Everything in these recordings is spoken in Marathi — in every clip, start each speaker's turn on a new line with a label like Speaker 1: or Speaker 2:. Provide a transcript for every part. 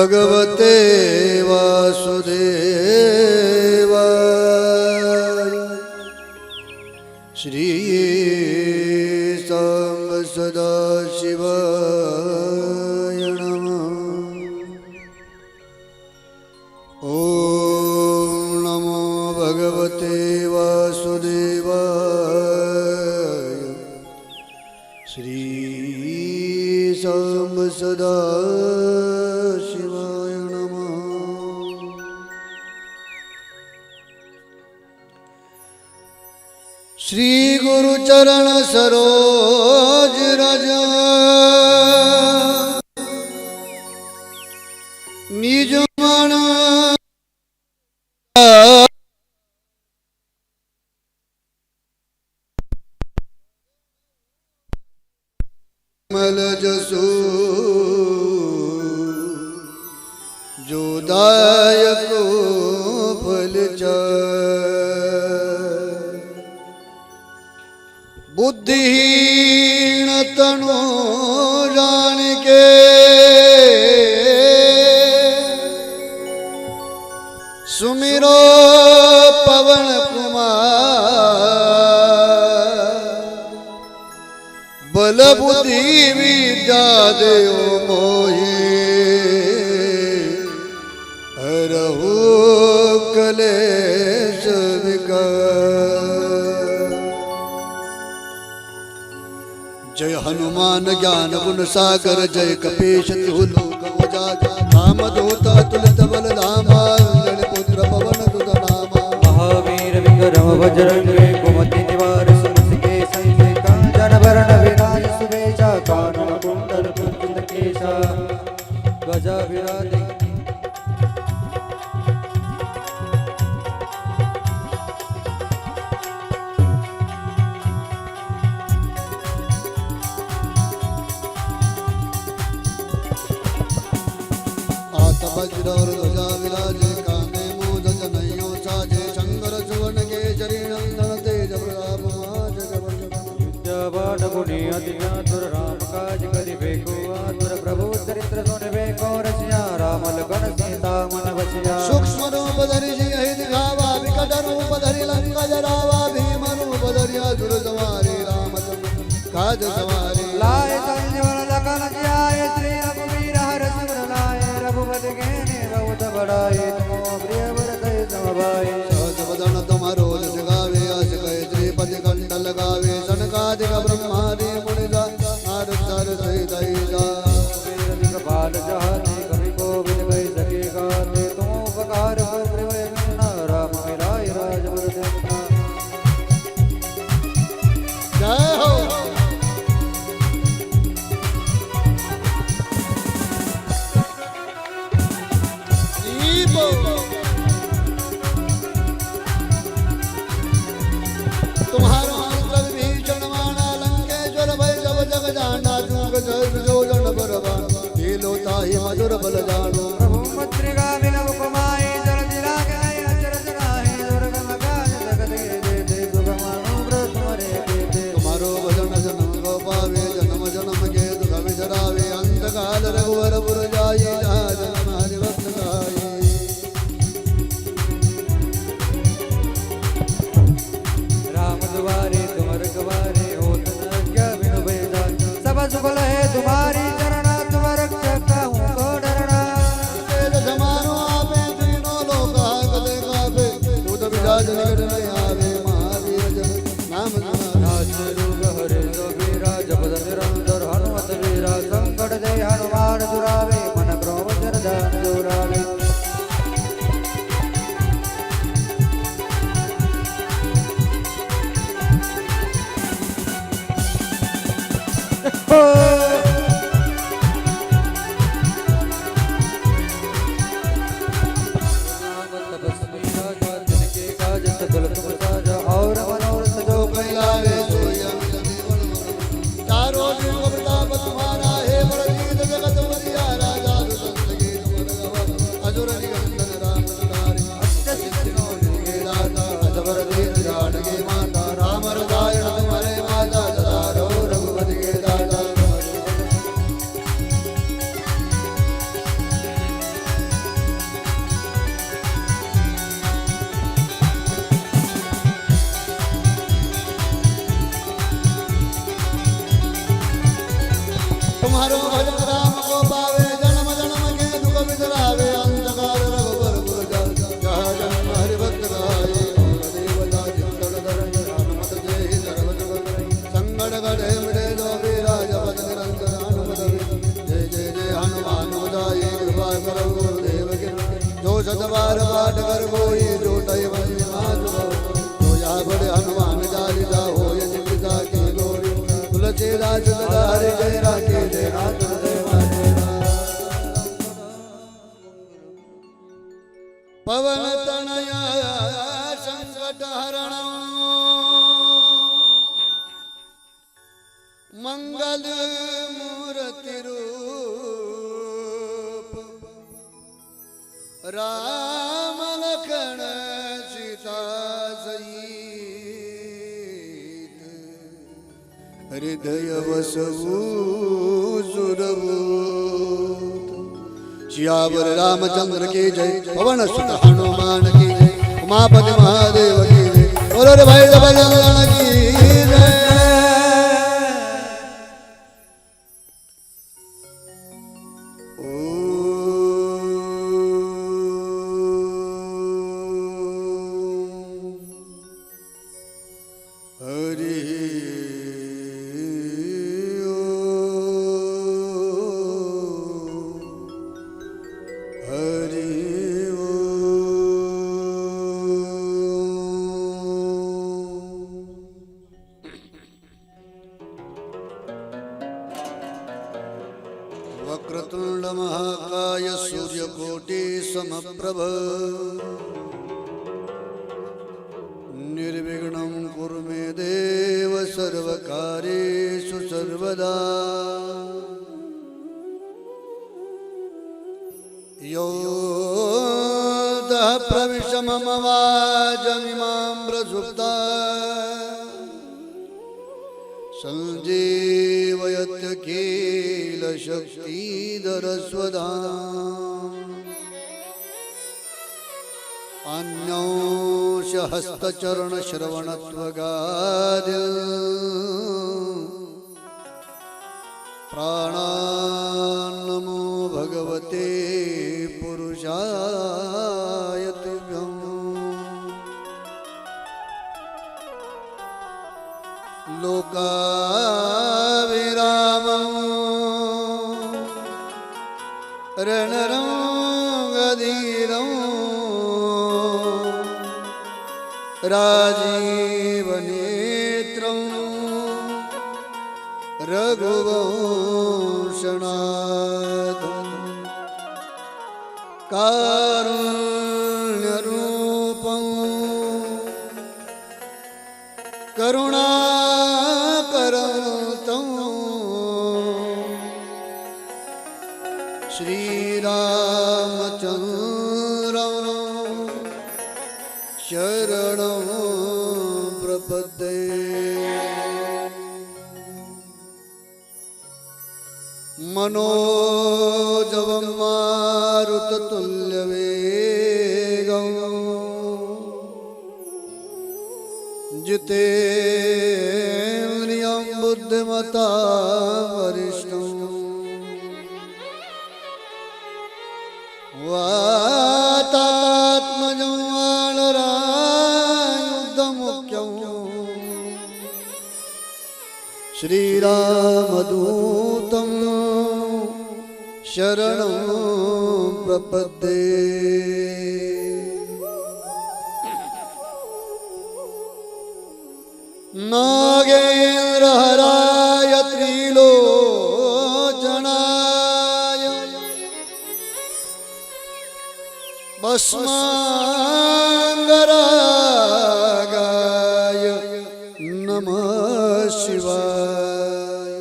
Speaker 1: भगवते वासुदेवाय श्री सांब सदाशिवाय नमः। ओम नमो भगवते वासुदेवाय श्री सांब सदाशिवाय नमः। श्री गुरु चरण सरोज रज निज मन मल जसु जो दायक फल बुद्धिहीन तनु जान के सुमिरो पवन कुमार बल बुद्धि विद्या देव मोहि हरहु कलेश विकार। जय हनुमान ज्ञान गुण सागर जय कपीश तिहु लोक उजागर रामदूत तुलित बल धामा पुत्र पवन सुत नामा
Speaker 2: महावीर विक्रम बजरंगी कुमति निवार सुमति संगे कांचन वरण विराज सुबेशा कानन कुंडल कुंचित केशा ध्वजा विराजे
Speaker 1: वज्र और ध्वजा विराजे कांधे मोद जनेऊ साजे शंकर सुवन केसरी नंदन तेज प्रताप
Speaker 2: विद्यावान गुणी अति चातुर राम काज करिबे को आतुर प्रभु चरित्र सुनिबे को रसिया राम लखन सीता मन बसिया।
Speaker 1: सूक्ष्म रूप धरि सिंह दिखावा विकट रूप धरि लंका जरावा भीम रूप धरि असुर संहारे रामचंद्र काज सवारे
Speaker 2: लाए संजीवन लखन जियाए श्री रघुवीर हरष उर लाए रघुपति के बहुत बड़ाई तुम प्रिय व्रत समभाई।
Speaker 1: सहज बदन तुम्हारो जस गावे अस कहे श्रीपति कंठ लगावे सनकादिक ब्रह्मादि मुनिजा नारद सारद सहित ईसा
Speaker 2: बाल जहाते कवि को बिन गई सके गाते तुम उपकार कर प्रिय राम मिलाय राजवर देवता।
Speaker 1: जय हो। तुम्हारो मंत्र विभीषण माना लंकेश्वर भय सब जग जाना जुग जोजन बरबान लीलो ताहि मधुर बल जानो
Speaker 2: प्रभु मुद्रिका विनव कुमाई जल दिला गए अचर जगाए दुर्गम काज जगत के देते दुर्गमानु व्रत मरे देते।
Speaker 1: तुम्हारो भजन जन्म को पावे जन्म जन्म के दुख विसरावे अंत काल रघुवर पुर जाई जहाँ जन्म हरि भक्त गाई।
Speaker 2: राम दुआरे तुम रखवारे होत न क्या बिनु बेदा सब सुखल है तुम्हारी चरण तुम रक्षक कहूँ को डरना।
Speaker 1: तेज समानो आपे तीनों लोक हाकते कापे दूत विराज निकट नहीं आवे महावीर जन नाम
Speaker 2: राज रूप हरे वीरा जपद निरंतर हनुमत वीरा संकट दे हनुमान दुरावे मन क्रोध जरदान दुरावे। और मनोरथ जो कैलावे
Speaker 1: चारों दिन प्रताप तुम्हारा है बड़जीत जगत मरिया राजा असुर निकंदन राम दुलारे
Speaker 2: अष्ट सिद्धियों
Speaker 1: के दाता अजबर दीन जानकी माता राम रसायन तुम्हारे माता सदा रघुपति के दाता तुम्हारो भजन राम को पावे जन्म जन्म के दुख बिसरावे अंतकाल रघुबर पुर जाय जहाँ जन्म हरि भक्त गाये और देवता चित्तन धरय हनुमत जेहि सर्व जग करय संगड़ गढ़े मिटे जो विराज पद निरंतर हनुमत जय जय जय हनुमान जाय कृपा करो गुरुदेव की जो सत बार पाठ कर कोई जो तय बंदी मातु जो या बड़े हनुमान चालीसा हो यदि पिता की गौरी तुलसीदास हरि जय राखे जय नाथ देव पवन तनया संकट हरण मंगल मूर्ति रूप राम लखन सीता सहित हृदय वसवु सुरभूत सियावर रामचंद्र की जय पवन सुत हनुमान की जय उमापति महादेव की जय बोलो रे भाई बजरंग की जय वक्रतुंड महाकाय सूर्यकोटि समप्रभ निर्विघ्नं कुरु मे देव सर्वकार्येषु सर्वदा योऽन्तः प्रविश मम वाचमिमां प्रसुप्ता संजीवयत्यखिल शक्तिधरस्वधा अन्योष हस्तचरण श्रवणत्वगादिल प्राणान्नमो भगवते पुरुषाय तुभ्यम् लोकाविरामं रणरङ्गधीरं राजीवनेत्रं रघुवंशनाथं कारुण्यरूपं करुणाकरं श्रीरामचन्द्रं शरणं प्रपद्ये मनोजवं मारुततुल्यवेगं जितेन्द्रियं बुद्धिमतां वरिष्ठं वातात्मजं वानरायुधमुख्यं श्रीरामदूतं शरणं प्रपद्ये नागेन्द्रहराय त्रिलोचनाय भस्माङ्गरागाय नमः शिवाय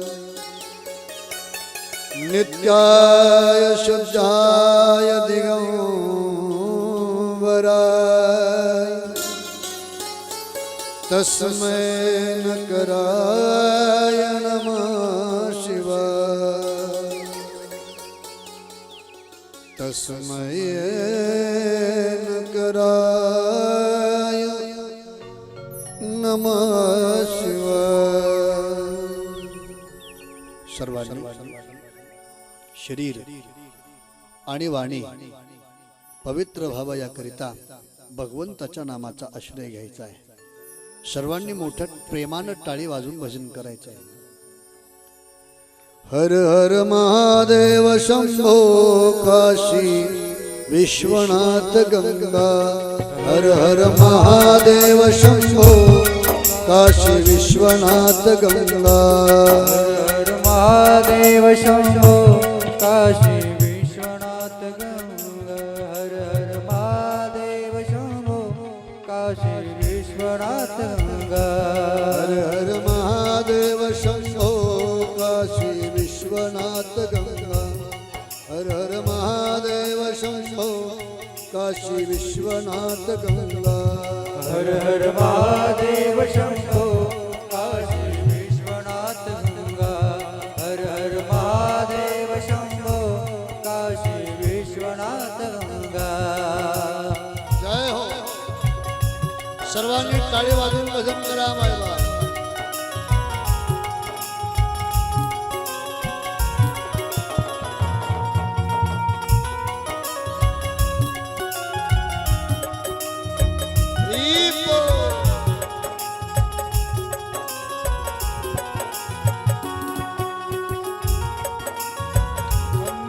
Speaker 1: नित्याय शुद्धाय दिगंबराय तस्मै नकराय नमः शिवाय तस्मै नकराय नमः शिवाय सर्वांनी शरीर आणि वाणी पवित्र व्हावा याकरिता भगवंताच्या नामाचा आश्रय घ्यायचा आहे. सर्वांनी मोठ्या प्रेमानं टाळी वाजून भजन करायचं आहे. हर हर महादेव शंभो काशी विश्वनाथ गंगा. हर हर महादेव शंभो काशी विश्वनाथ गंगा.
Speaker 2: हर महादेव शंभो काशी विश्वनाथ गंगा. हर हर महादेव शंभो काशी विश्वनाथ गंगा.
Speaker 1: हर हर महादेव शंभो काशी विश्वनाथ गंगा. हर हर महादेव शंभो काशी विश्वनाथ गंगा.
Speaker 2: हर हर महादेव शंभो काशी विश्वनाथ गंगा. हर हर महादेव शंभो काशी विश्वनाथ गंगा.
Speaker 1: जय हो. सर्वांनी टाळी वाजून भजन करा मायला.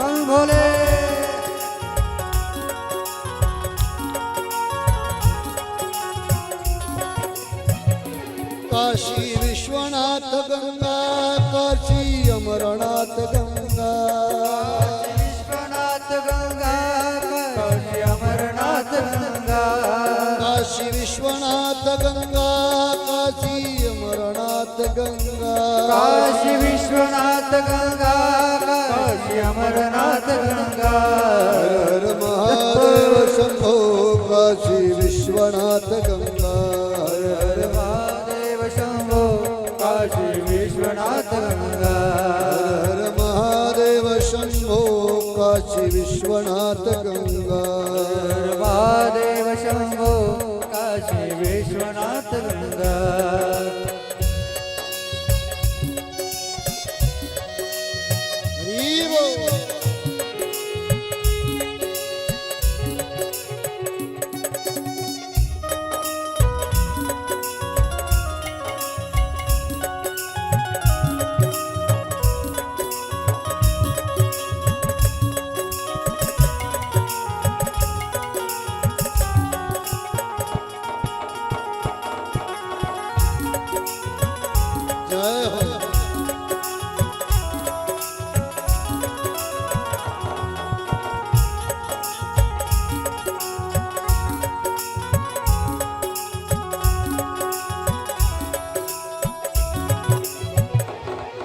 Speaker 2: मंगल भोले.
Speaker 1: काशी विश्वनाथ गंगा. काशी अमरनाथ गंगा.
Speaker 2: विश्वनाथ गंगा. काशी अमरनाथ गंगा.
Speaker 1: काशी विश्वनाथ गंगा. काशी अमरनाथ गंगा.
Speaker 2: काशी विश्वनाथ गंगा. काशी अमरनाथ गंगा.
Speaker 1: हर हर महादेव शंभो काशी विश्वनाथ गंगा. हर हर
Speaker 2: महादेव शंभो काशी विश्वनाथ गंगा.
Speaker 1: हर महादेव शंभो काशी विश्वनाथ गंगा.
Speaker 2: महादेव शंभो काशी विश्वनाथ गंगा.
Speaker 1: हरी बोल. जय हो.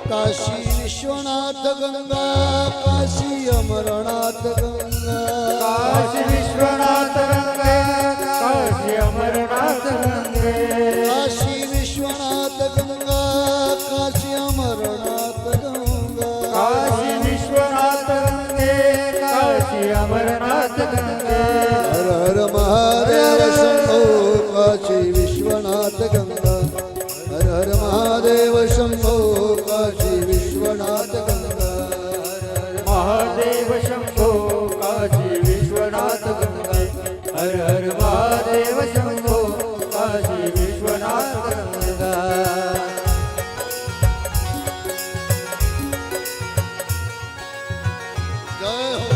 Speaker 1: काशी विश्वनाथ गंगा. काशी अमरनाथ गंगा.
Speaker 2: काशी विश्वनाथ गंगा. काशी अमरनाथ गंगे.
Speaker 1: काशी विश्वनाथ गंगा. काशी अमरनाथ गंगा.
Speaker 2: काशी विश्वनाथ गंगे. काशी अमरनाथ गंगे.
Speaker 1: हर हर महादेव शंभो काशी विश्वनाथ गंगा. हर हर महादेव शंभो काशी विश्वनाथ गंगा.
Speaker 2: महादेव शंभो काशी विश्वनाथ गंगा. हर हर महादेव शंभो काशी विश्वनाथ गंगा.
Speaker 1: जय हो.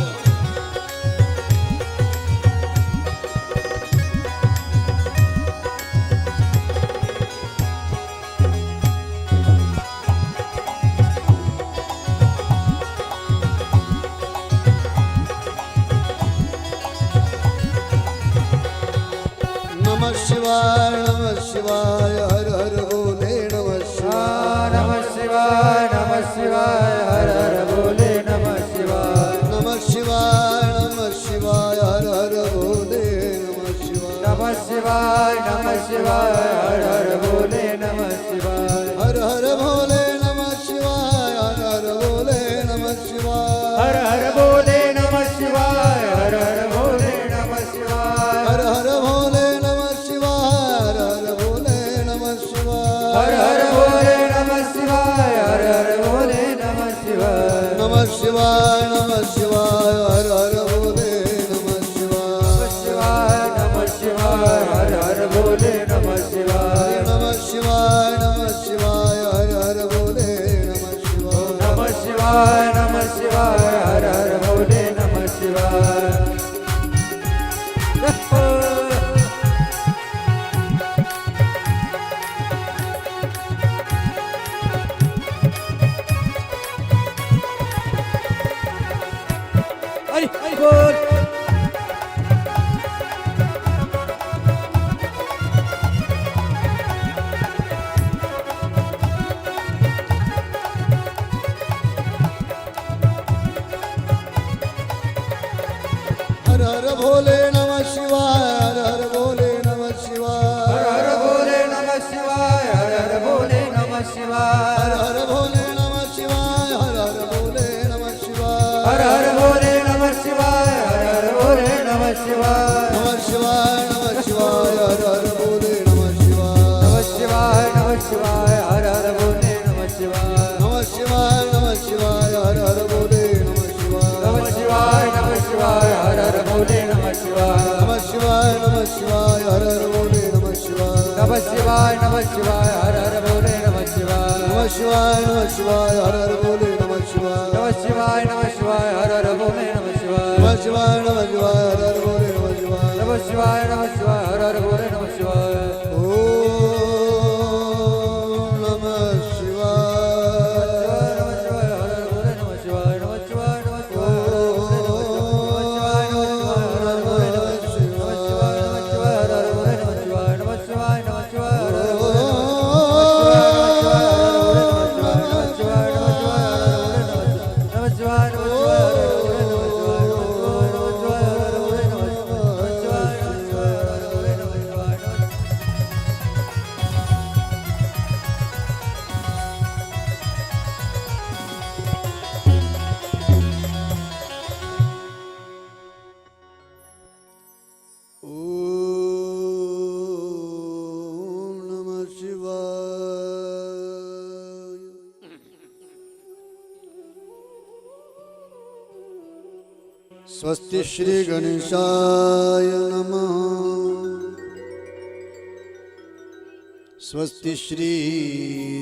Speaker 1: नमः शिवाय. नमः शिवाय. हर हर बोले नमः शिवाय.
Speaker 2: नमः शिवाय. नमः शिवाय. हर हर बोले नमः शिवाय.
Speaker 1: नमः शिवाय. नमः शिवाय. हर हर बोले नमः शिवाय.
Speaker 2: नमः शिवाय. नमः शिवाय. हर हर बोले नमः शिवाय.
Speaker 1: हर हर भोले नमः शिवाय. हर हर बोले नमः शिवाय.
Speaker 2: हर हर बोले नमः शिवाय. हर हर बोले नमः शिवाय.
Speaker 1: हर हर भोले नमः शिवाय. हर हर बोले शिवाय नमः शिवाय हर हर भोले नमः शिवाय
Speaker 2: नमः शिवाय हर हर भोले नमः शिवाय
Speaker 1: नमः शिवाय हर हर भोले नमः शिवाय
Speaker 2: नमः शिवाय हर हर भोले नमः शिवाय हरि बोल
Speaker 1: हर हर भोले नमः शिवाय हर हर भोले नमः शिवाय
Speaker 2: हर हर भोले नमः शिवाय हर हर भोले नमः शिवाय
Speaker 1: हर हर भोले नमः शिवाय हर हर भोले नमः शिवाय
Speaker 2: हर हर भोले नमः शिवाय हर हर भोले नमः शिवाय
Speaker 1: नमः शिवाय हर हर भोले नमः शिवाय
Speaker 2: नमः शिवाय हर हर भोले नमः शिवाय
Speaker 1: नमः शिवाय हर हर भोले नमः शिवाय
Speaker 2: नमः शिवाय हर हर भोले नमः शिवाय
Speaker 1: नमः शिवाय हर हर भोले नमः शिवाय
Speaker 2: नमः शिवाय हर हर भोले नमः शिवाय
Speaker 1: नमः शिवाय हर हर भोले नमः शिवाय
Speaker 2: नमः शिवाय हर हर भोले नमः शिवाय
Speaker 1: नमः शिवाय हर हर भोले नमः शिवाय
Speaker 2: नमः शिवाय हर हर भोले नमः शिवाय
Speaker 1: ॐ नमः शिवाय
Speaker 2: हर हर भोले नमः शिवाय नमः शिवाय हर हर भोले नमः शिवाय हर हर भोले नमः शिवाय नमः शिवाय हर हर भोले नमः शिवाय
Speaker 1: स्वस्ति श्री गणेशाय नमः स्वस्ति श्री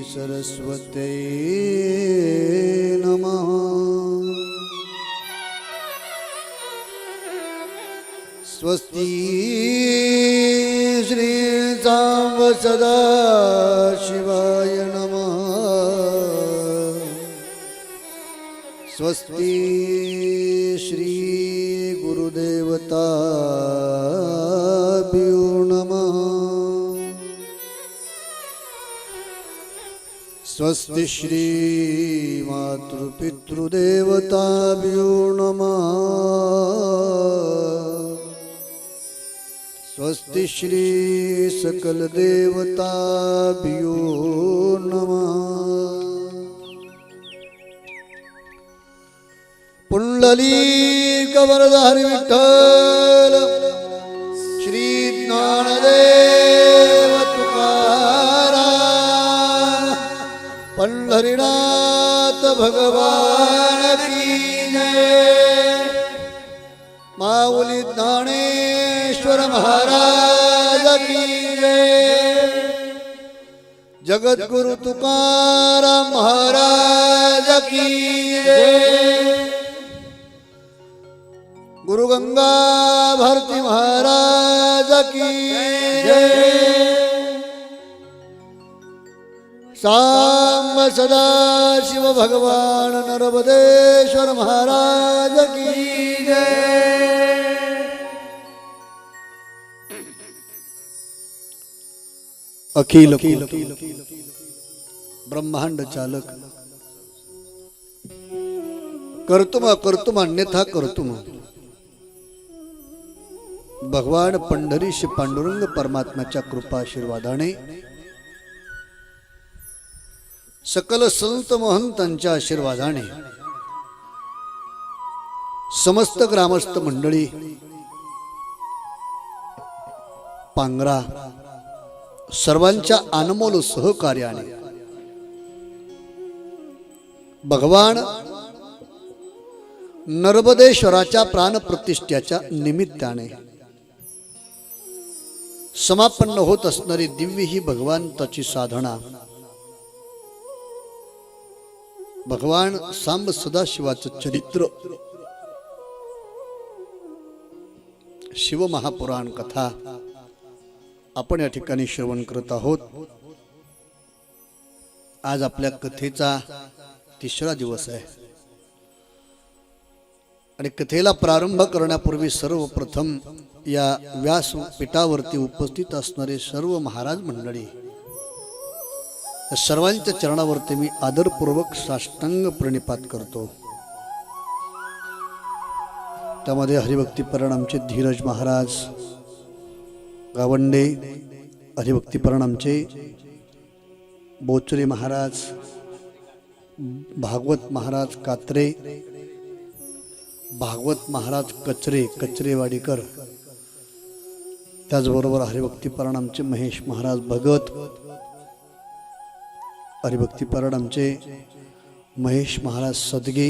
Speaker 1: सरस्वते नमः स्वस्ति श्री सांब सदा शिवाय नमः स्वस्ति श्री गुरुदेवताभ्यो नमः स्वस्ति श्री मातृपितृदेवताभ्यो नमः स्वस्ति श्री सकलदेवताभ्यो नमः पुंडलीक वरदारी विठ्ठल श्री ज्ञानदेव तुकाराम पंढरीनाथ भगवान की जय माऊली ज्ञानेश्वर महाराज की जय जगद्गुरु तुकाराम महाराज की जय गुरु गंगा भारती महाराज की जय सांब सदा शिव भगवान नर्मदेश्वर महाराज की जय अखिल ब्रह्मांड चालक कर्तुम कर्तुम अन्यथा कर्तुम भगवान पंढरीश पांडुरंग परमात्म्याच्या कृपा आशीर्वादाने सकल संत महंतांच्या आशीर्वादाने समस्त ग्रामस्थ मंडळी पांगरा सर्वांच्या अनमोल सहकार्याने भगवान नर्मदेश्वराच्या प्राणप्रतिष्ठेच्या निमित्ताने समापन्न होत असणारी दिव्य ही भगवंताची साधना, भगवान सांब सदाशिवाचं चरित्र, शिव महापुराण कथा आपण या ठिकाणी श्रवण करत आहोत. आज आपल्या कथेचा 3रा दिवस आहे आणि कथेला प्रारंभ करण्यापूर्वी सर्वप्रथम या व्यासपीठावरती उपस्थित असणारे सर्व महाराज मंडळी, सर्वांच्या चरणावरती मी आदरपूर्वक साष्टांग प्रणिपात करतो. त्यामध्ये हरिभक्तीपरायण आमचे धीरज महाराज गावंडे, हरिभक्तीपरायण आमचे बोचरे महाराज, भागवत महाराज कात्रे, भागवत महाराज कचरेवाडीकर, त्याचबरोबर हरिभक्तीपरायण आमचे महेश महाराज भगत, हरिभक्तीपरायण आमचे महेश महाराज सदगे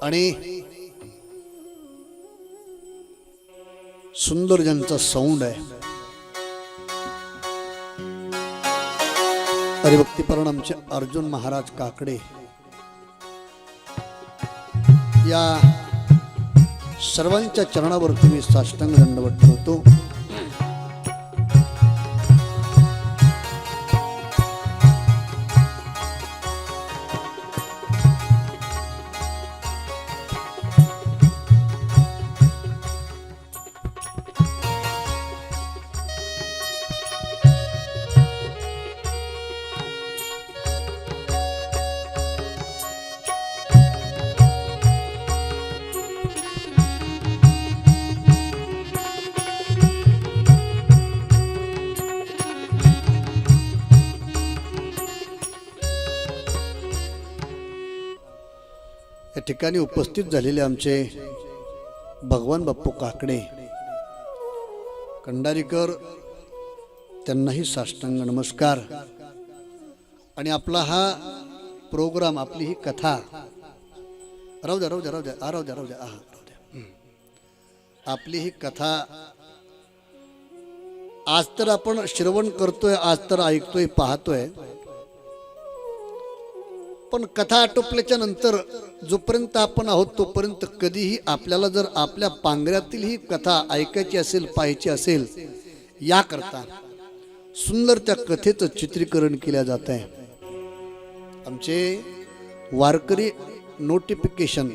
Speaker 1: आणि सुंदर ज्यांचा साऊंड आहे हरिभक्तीपरायण आमचे अर्जुन महाराज काकडे, या सर्वांच्या चरणावरती मी साष्टांग दंडवत ठेवतो. या ठिकाणी उपस्थित झालेले आमचे भगवान बाप्पू काकडे कंडारीकर, त्यांनाही साष्टांग नमस्कार. आणि आपला हा प्रोग्राम, आपली ही कथा, राहू द्या, आपली ही कथा आज तर आपण श्रवण करतोय, आज तर ऐकतोय, पाहतोय, पण कथा आटोपल्याच्या नंतर जोपर्यंत आपण आहोत तोपर्यंत कधीही आपल्याला जर आपल्या पांगऱ्यातील ही कथा ऐकायची असेल, पाहायची असेल, याकरता सुंदर त्या कथेचं चित्रीकरण केल्या जात आहे. आमचे वारकरी नोटिफिकेशन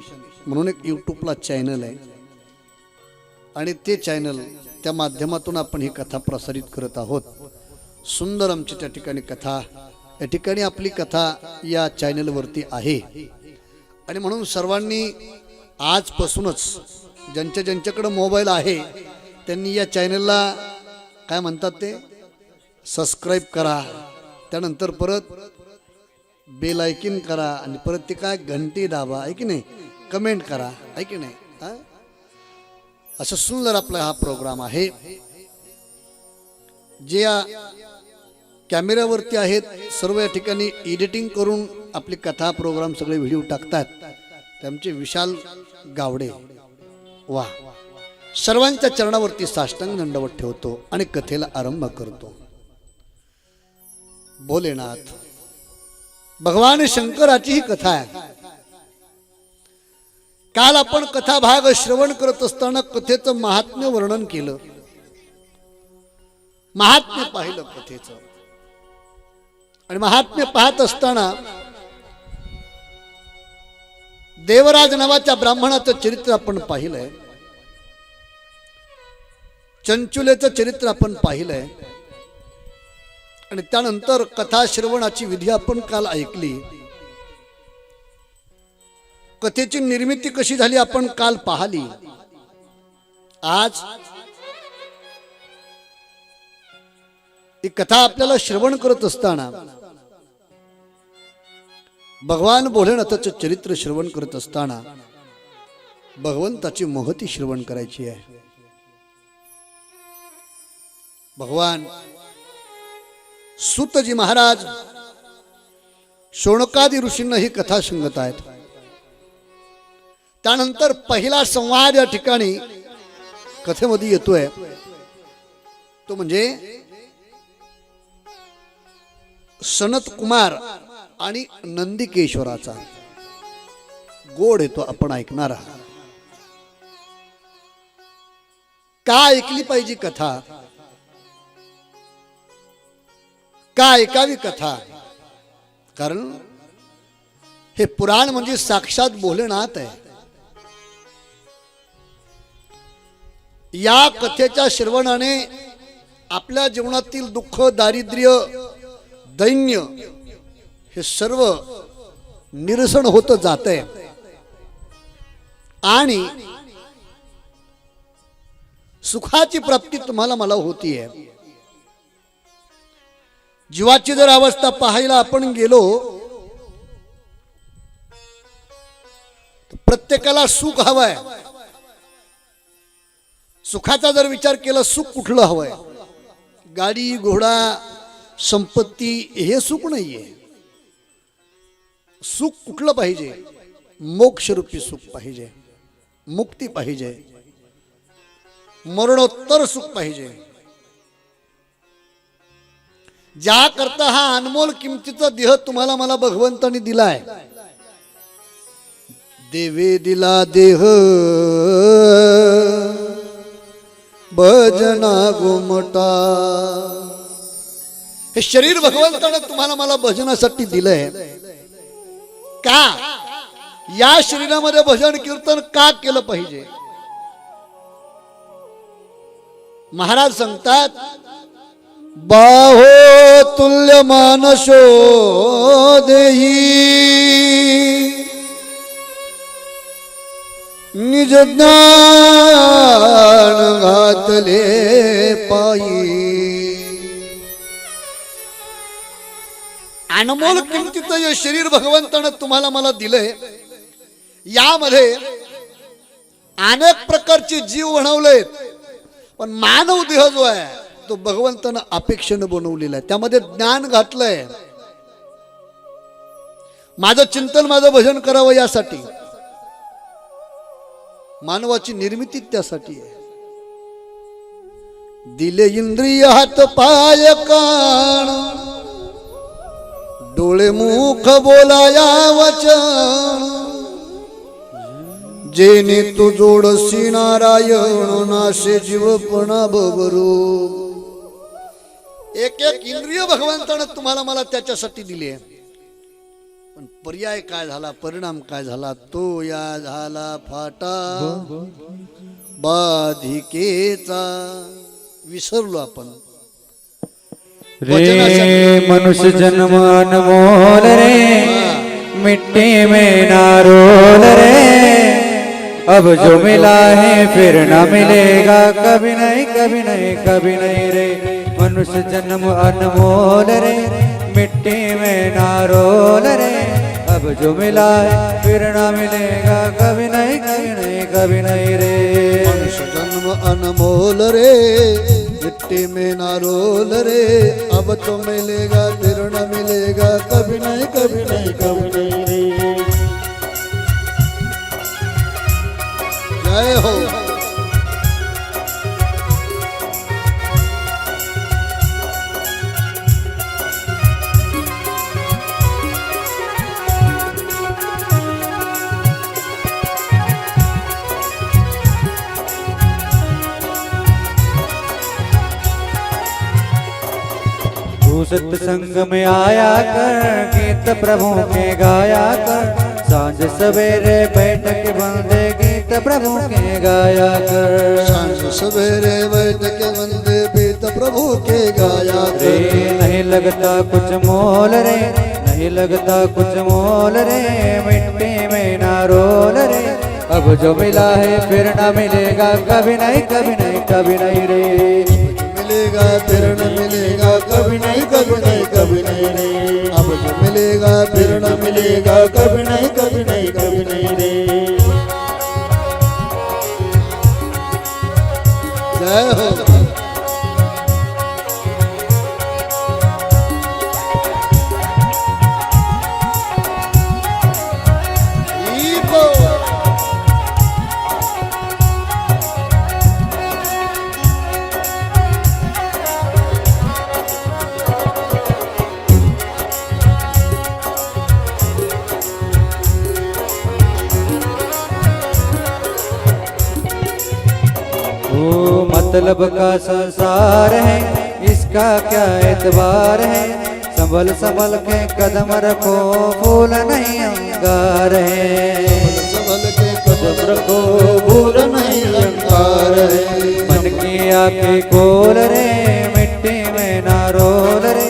Speaker 1: म्हणून एक यूट्यूबला चॅनल आहे आणि ते चॅनल, त्या माध्यमातून आपण ही कथा प्रसारित करत आहोत. सुंदर आमची त्या ठिकाणी कथा, या ठिकाणी आपली कथा या चॅनलवरती आहे. आणि म्हणून सर्वांनी आजपासूनच ज्यांच्याकडे मोबाईल आहे त्यांनी या चॅनलला काय म्हणतात ते सबस्क्राईब करा, त्यानंतर परत बेल आयकॉन करा आणि परत ते काय घंटी दाबा, आहे की नाही, कमेंट करा, आहे की नाही. असं सुंदर आपला हा प्रोग्राम आहे. जे या कॅमेऱ्यावरती आहेत सर्व या ठिकाणी एडिटिंग करून आपली कथा प्रोग्राम सगळे व्हिडिओ टाकतात ते आमचे विशाल गावडे. वा, सर्वांच्या चरणावरती साष्टांग दंडवत ठेवतो आणि कथेला आरंभ करतो. भोलेनाथ भगवान शंकराची ही कथा आहे. काल आपण कथा भाग श्रवण करत असताना कथेचं महात्म्य वर्णन केलं, महात्म्य पाहिलं कथेचं. आणि महात्म्य पाहत असताना देवराज नावाच्या ब्राह्मणाचं चरित्र आपण पाहिलंय, चंचुलेचं चरित्र आपण पाहिलंय आणि त्यानंतर कथा श्रवणाची विधी आपण काल ऐकली. कथेची निर्मिती कशी झाली आपण काल पाहिली. आज ही कथा आपल्याला श्रवण करत असताना, भगवान भोलेनाथाचं चरित्र श्रवण करत असताना भगवंताची महती श्रवण करायची आहे. भगवान सूतजी महाराज शौनकादी ऋषींना ही कथा सांगत आहेत. त्यानंतर पहिला संवाद या ठिकाणी कथेमध्ये येतोय तो म्हणजे सनत कुमार आणि नंदिकेश्वराचा. गोड येतो, आपण ऐकणार आहात. का ऐकली पाहिजे कथा, का ऐकावी कथा? कारण हे पुराण म्हणजे साक्षात भोलेनाथ आहे. या कथेच्या श्रवणाने आपल्या जीवनातील दुःख, दारिद्र्य, दैन्य हे सर्व निरसन होत जाते आणि सुखाची प्राप्ती तुम्हाला मला होतीये. जीवाची जर अवस्था पाहायला आपण गेलो तर प्रत्येकाला सुख हवंय. सुखाचा जर विचार केला, सुख कुठलं हवंय? गाडी, घोडा, संपत्ती हे सुख नाहीये. सुख कुठलं पाहिजे? मोक्षरूपी सुख पाहिजे, मुक्ती पाहिजे, मरणोत्तर सुख पाहिजे. ज्या करता हा अनमोल किमतीचा देह तुम्हाला मला भगवंतानी दिलाय. देवे दिला देह भजना गुमटा. हे शरीर भगवंतानं तुम्हाला मला भजनासाठी दिलंय. का? या शरीरामध्ये भजन कीर्तन का केलं पाहिजे? महाराज सांगतात, बाहो तुल्य मानसो देही निज ज्ञान घातले पायी. अनमोल किमतीचं हे शरीर भगवंतानं तुम्हाला मला दिलंय. यामध्ये अनेक प्रकारचे जीव बनवलेत, पण मानव देह जो आहे तो भगवंतानं अपेक्षेनं बनवलेला आहे. त्यामध्ये ज्ञान घातलंय. माझं चिंतन, माझं भजन करावं यासाठी. मानवाची निर्मिती त्यासाठी आहे. दिले इंद्रिय, हात पाय कान, डोळे मुख बोलाया वचन, जेने तू जोडसी नारायण, नाशे जीवपणा बबरू. एक एक इंद्रिय भगवंतानं तुम्हाला मला त्याच्यासाठी दिली आहे. पण पर्याय काय झाला, परिणाम काय झाला? तो या झाला फाटा बाधिकेचा. विसरलो आपण.
Speaker 2: रे मनुष्य जन्म अनमोल रे, मिट्टी में ना रोल रे. अब जो मिला है फिर ना मिलेगा, कभी नहीं कभी नहीं कभी नहीं रे. मनुष्य जन्म अनमोल रे, मिट्टी में ना रोल रे. अब जो मिला है फिर ना मिलेगा, कभी नहीं कभी नहीं कभी नहीं रे.
Speaker 1: मनुष्य जन्म अनमोल रे, मिट्टी में ना रोल रे. अब तो मिलेगा फिर न मिलेगा, कभी नहीं कभी नहीं कभी नहीं रे. जय हो.
Speaker 2: तू सत्संग में आया कर, गीत प्रभु के गाया कर. सांझ सवेरे बैठ के बंदे गीत प्रभु के गाया कर.
Speaker 1: सांझ सवेरे बैठ के बंदे गीत प्रभु के गाया कर.
Speaker 2: नहीं लगता कुछ मोल रे, नहीं लगता कुछ मोल रे. मिट्टी में ना रोल रे. अब जो मिला है फिर ना मिलेगा, कभी नहीं कभी नहीं कभी नहीं रे.
Speaker 1: मिलेगा फिर न मिलेगा, कभी नहीं कभी नहीं कभी नहीं रे. अब जो मिलेगा फिर न मिलेगा, कभी नहीं कभी नहीं कभी नहीं रे. जय हो.
Speaker 2: मतलब का संसार है, इसका क्या एतबार है। संभल संभल के कदम रखो, फूल नहीं अंगार है।
Speaker 1: संभल के कदम रखो, फूल नहीं अंगार है।
Speaker 2: मन की आँखें खोल रे, मिट्टी में ना रोल रे।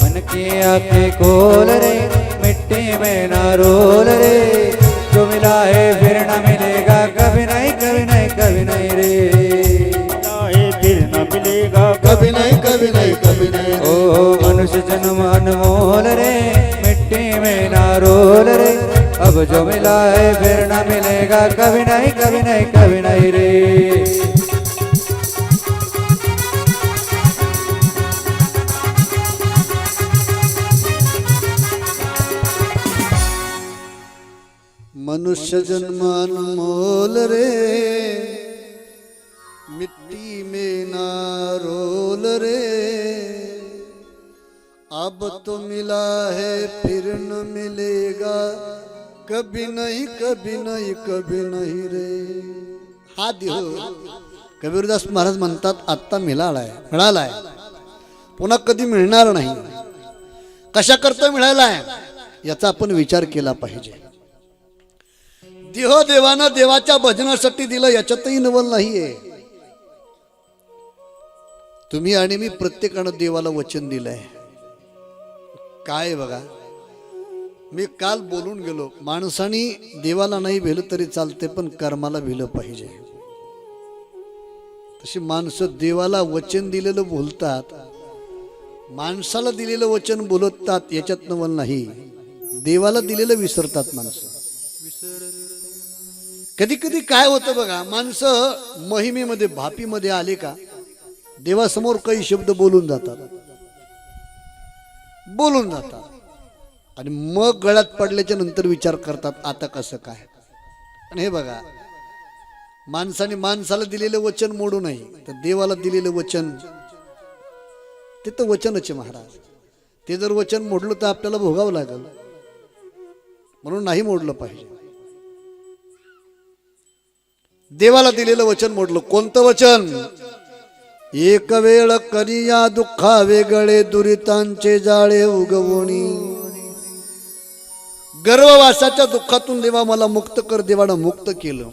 Speaker 2: मन की आँखें खोल रे, मिट्टी में ना रोल रे। जो मिला है फिर न मिलेगा, कभी नहीं कभी नहीं कभी नहीं रे।
Speaker 3: फिर न मिलेगा,
Speaker 1: कभी नहीं कभी नहीं कभी नहीं।
Speaker 2: ओ मनुष्य जन्म अनमोल रे, मिट्टी में ना रोल रे। अब जो मिला है फिर न मिलेगा, कभी नहीं कभी नहीं कभी नहीं रे।
Speaker 1: मनुष्य जन्म अनमोल रे, मिट्टी में ना रोल रे। अब तो मिला है फिर न मिलेगा, कभी नहीं कभी नहीं कभी नहीं रे। हा देह कबीरदास महाराज म्हणतात आत्ता मिळालाय पुन्हा कधी मिळणार नाही। कशा करता मिळालाय याचा आपण विचार केला पाहिजे। देह देवानं देवाच्या भजनासाठी दिलं, याच्यातही नवल नाहीये। तुम्ही आणि मी प्रत्येकानं देवाला वचन दिलंय। काय बघा, मी काल बोलून गेलो, माणसाने देवाला नाही भेलं तरी चालते, पण कर्माला भेलं पाहिजे। तशी माणसं देवाला वचन दिलेलं बोलतात, माणसाला दिलेलं वचन बोलतात, याच्यात नवल नाही। देवाला दिलेलं विसरतात माणसं। कधी कधी काय होतं बघा, माणसं महिमेमध्ये भापीमध्ये आले का देवासमोर काही शब्द बोलून जातात आणि मग गळ्यात पडल्याच्या नंतर विचार करतात आता कसं काय। आणि हे बघा, माणसाने माणसाला दिलेलं वचन मोडू नये, तर देवाला दिलेलं वचन ते तर वचनच आहे महाराज। ते जर वचन मोडलं तर आपल्याला भोगावं लागेल, म्हणून नाही मोडलं पाहिजे। देवाला दिलेलं वचन मोडलं, कोणतं वचन? एक वेळ करिया दुःखा वेगळे, दुरितांचे जाळे उगवणी। गर्ववासाच्या दुःखातून देवा मला मुक्त कर, देवानं मुक्त केलं।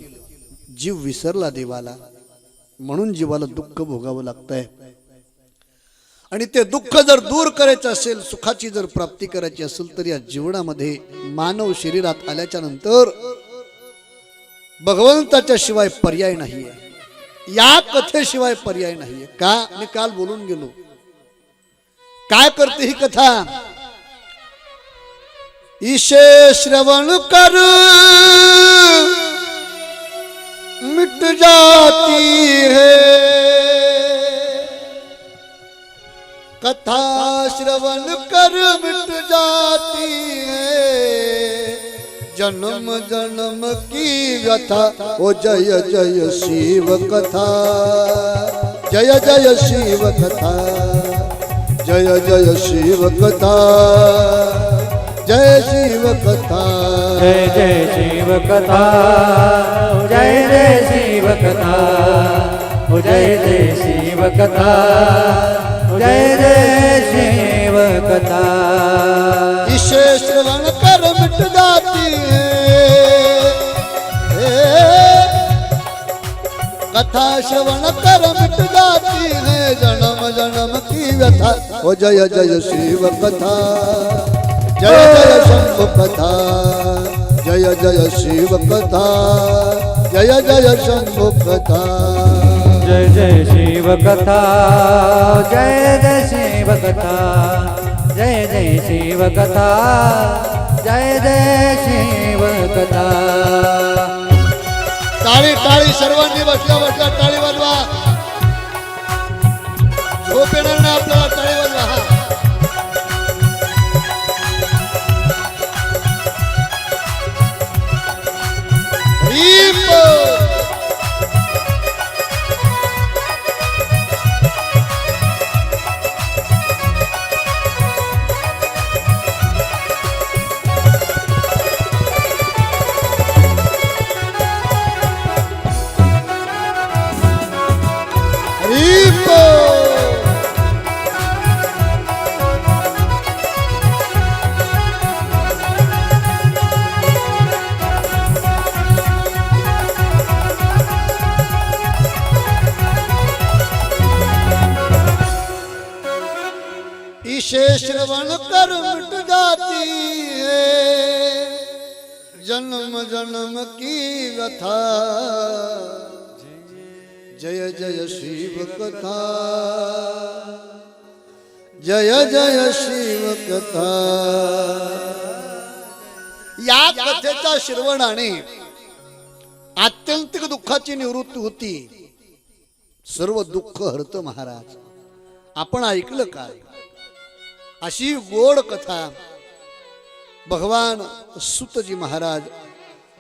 Speaker 1: जीव विसरला देवाला, म्हणून जीवाला दुःख भोगावं लागतंय। आणि ते दुःख जर दूर करायचं असेल, सुखाची जर प्राप्ती करायची असेल, तर या जीवनामध्ये मानव शरीरात आल्याच्या नंतर भगवंताच्या शिवाय पर्याय नाहीये, या कथेशिवाय पर्याय नाहीये। का? मी काल बोलून गेलो। काय करते ही कथा? ईशे श्रवण कर मिट जाती है, कथा श्रवण कर मिट जाती है। जन्म जन्म की व्यथा, ओ जय जय शिव कथा, जय जय शिव कथा, जय जय शिव कथा, जय शिव कथा,
Speaker 2: जय जय शिव कथा, जय जय शिव कथा, जय जय शिव कथा, जय जय शिव कथा।
Speaker 1: ईशे श्रवण कर मिट जाती है, कथा श्रवण कर मिट जाती है। जन्म जन्म की व्यथा, ओ जय जय शिव कथा, जय जय शंभु कथा, जय जय शिव कथा, जय जय शंभु कथा,
Speaker 2: जय जय शिव कथा, जय जय शिव कथा, जय जय शिव कथा, जय जय शिव कथा। टाळी टाळी सर्वांनी बसल्या बसल्या टाळी वाजवा, झोप येणार नाही आपल्याला, टाळी वाजवा।
Speaker 1: जन्म जन्म की व्यथा जय जय शिव कथा जय जय शिव कथा। या कथेच्या श्रवणाने आत्यंतिक दुःखाची निवृत्ती होती, सर्व दुःख हरत महाराज। आपण ऐकलं काय? अशी गोड कथा भगवान सुतजी महाराज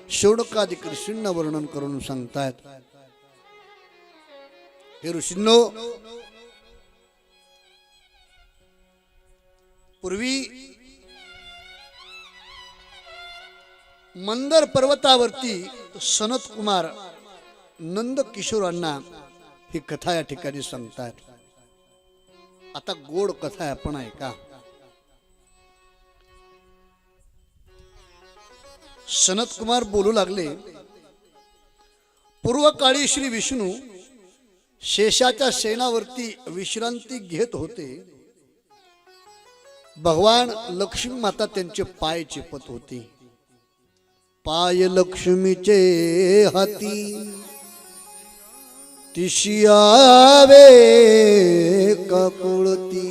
Speaker 1: शौनकादिक ऋषींना वर्णन करून सांगतायत। हे ऋषींनो, पूर्वी मंदर पर्वतावरती सनत कुमार नंद किशोरांना ही कथा या ठिकाणी सांगतात। आता गोड कथा आहे, आपण ऐका। सनत कुमार बोलू लागले, पूर्व काळी श्री विष्णू शेषाच्या शेणावरती विश्रांती घेत होते। भगवान लक्ष्मी माता त्यांचे पाय चिपत होती। पाय लक्ष्मीचे हाती तिशियावे काकुळती।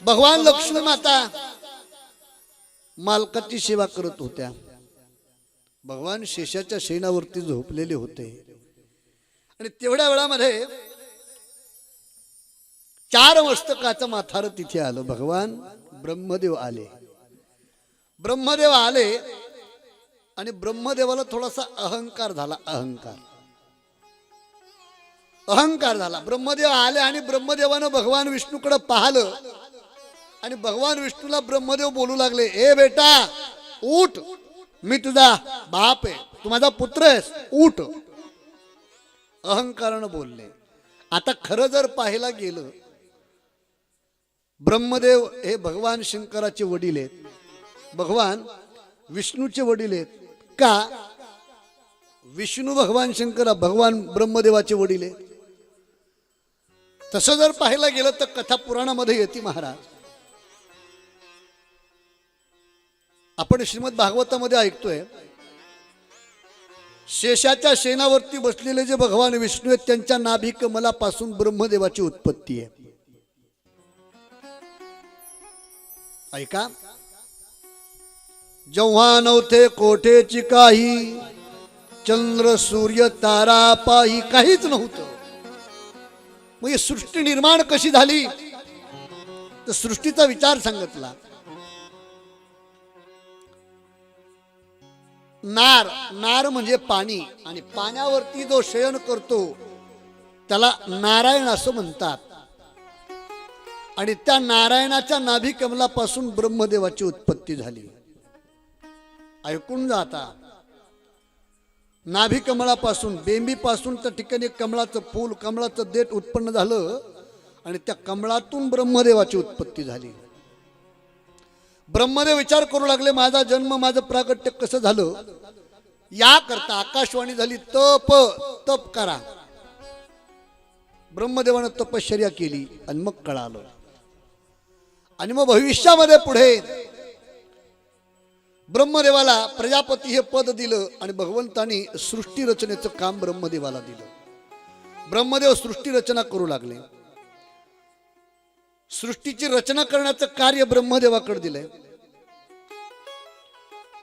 Speaker 1: भगवान लक्ष्मी माता मालकाची सेवा करत होत्या। भगवान शेषाच्या शेणावरती झोपलेले होते आणि तेवढ्या वेळामध्ये 4 मस्तकाचं माथार तिथे आलं। भगवान ब्रह्मदेव आले। ब्रह्मदेव आले आणि ब्रह्मदेवाला थोडासा अहंकार झाला। अहंकार झाला। ब्रह्मदेव आले आणि ब्रह्मदेवानं भगवान विष्णूकडे पाहिलं आणि भगवान विष्णूला ब्रह्मदेव बोलू लागले, ए बेटा उठ, मी तुझा बाप आहे, तू माझा पुत्र आहेस, उठ। अहंकारानं बोलले। आता खरं जर पाहायला गेलं, ब्रह्मदेव हे भगवान शंकराचे वडील आहेत, भगवान विष्णूचे वडील आहेत का? विष्णू भगवान शंकर भगवान ब्रह्मदेवाचे वडील आहेत। तसं जर पाहायला गेलं तर कथा पुराणामध्ये येते महाराज। आपण श्रीमद भागवतामध्ये ऐकतोय, शेषाच्या शेणावरती बसलेले जे भगवान विष्णू आहेत त्यांच्या नाभी कमलापासून ब्रह्मदेवाची उत्पत्ती आहे। ऐका, जेव्हा नव्हते कोठेची काही, चंद्र सूर्य तारा पाही, काहीच नव्हतं। मग ही सृष्टी निर्माण कशी झाली तर सृष्टीचा विचार सांगितला। नार म्हणजे पाणी, आणि पाण्यावरती जो शयन करतो त्याला नारायण असं म्हणतात। आणि त्या नारायणाच्या नाभी कमलापासून ब्रह्मदेवाची उत्पत्ती झाली। ऐकून जाता, नाभी कमळापासून, बेंबीपासून त्या ठिकाणी कमळाचं फूल, कमळाचं देठ उत्पन्न झालं आणि त्या कमळातून ब्रह्मदेवाची उत्पत्ती झाली। ब्रह्मदेव विचार करू लागले, माझा जन्म, माझं प्रागट्य कसं झालं? या करता आकाशवाणी झाली, तप करा। ब्रह्मदेवानं तपश्चर्या केली आणि मग कळालं। आणि मग भविष्यामध्ये पुढे ब्रह्मदेवाला प्रजापती हे पद दिलं आणि भगवंतानी सृष्टी रचनेचं काम ब्रह्मदेवाला दिलं। ब्रह्मदेव सृष्टी रचना करू लागले। सृष्टीची रचना करण्याचं कार्य ब्रह्मदेवाकडे दिलंय,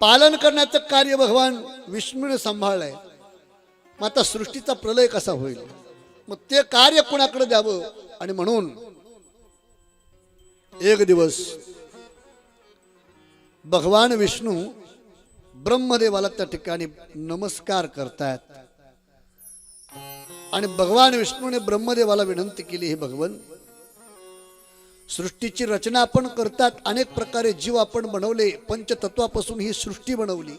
Speaker 1: पालन करण्याचं कार्य भगवान विष्णूने सांभाळलंय। मग आता सृष्टीचा प्रलय कसा होईल, मग ते कार्य कोणाकडे द्यावं? आणि म्हणून एक दिवस भगवान विष्णू ब्रह्मदेवाला त्या ठिकाणी नमस्कार करतात आणि भगवान विष्णूने ब्रह्मदेवाला विनंती केली, हे भगवन, सृष्टीची रचना आपण करतात, अनेक प्रकारे जीव आपण बनवले, पंचतत्वापासून ही सृष्टी बनवली,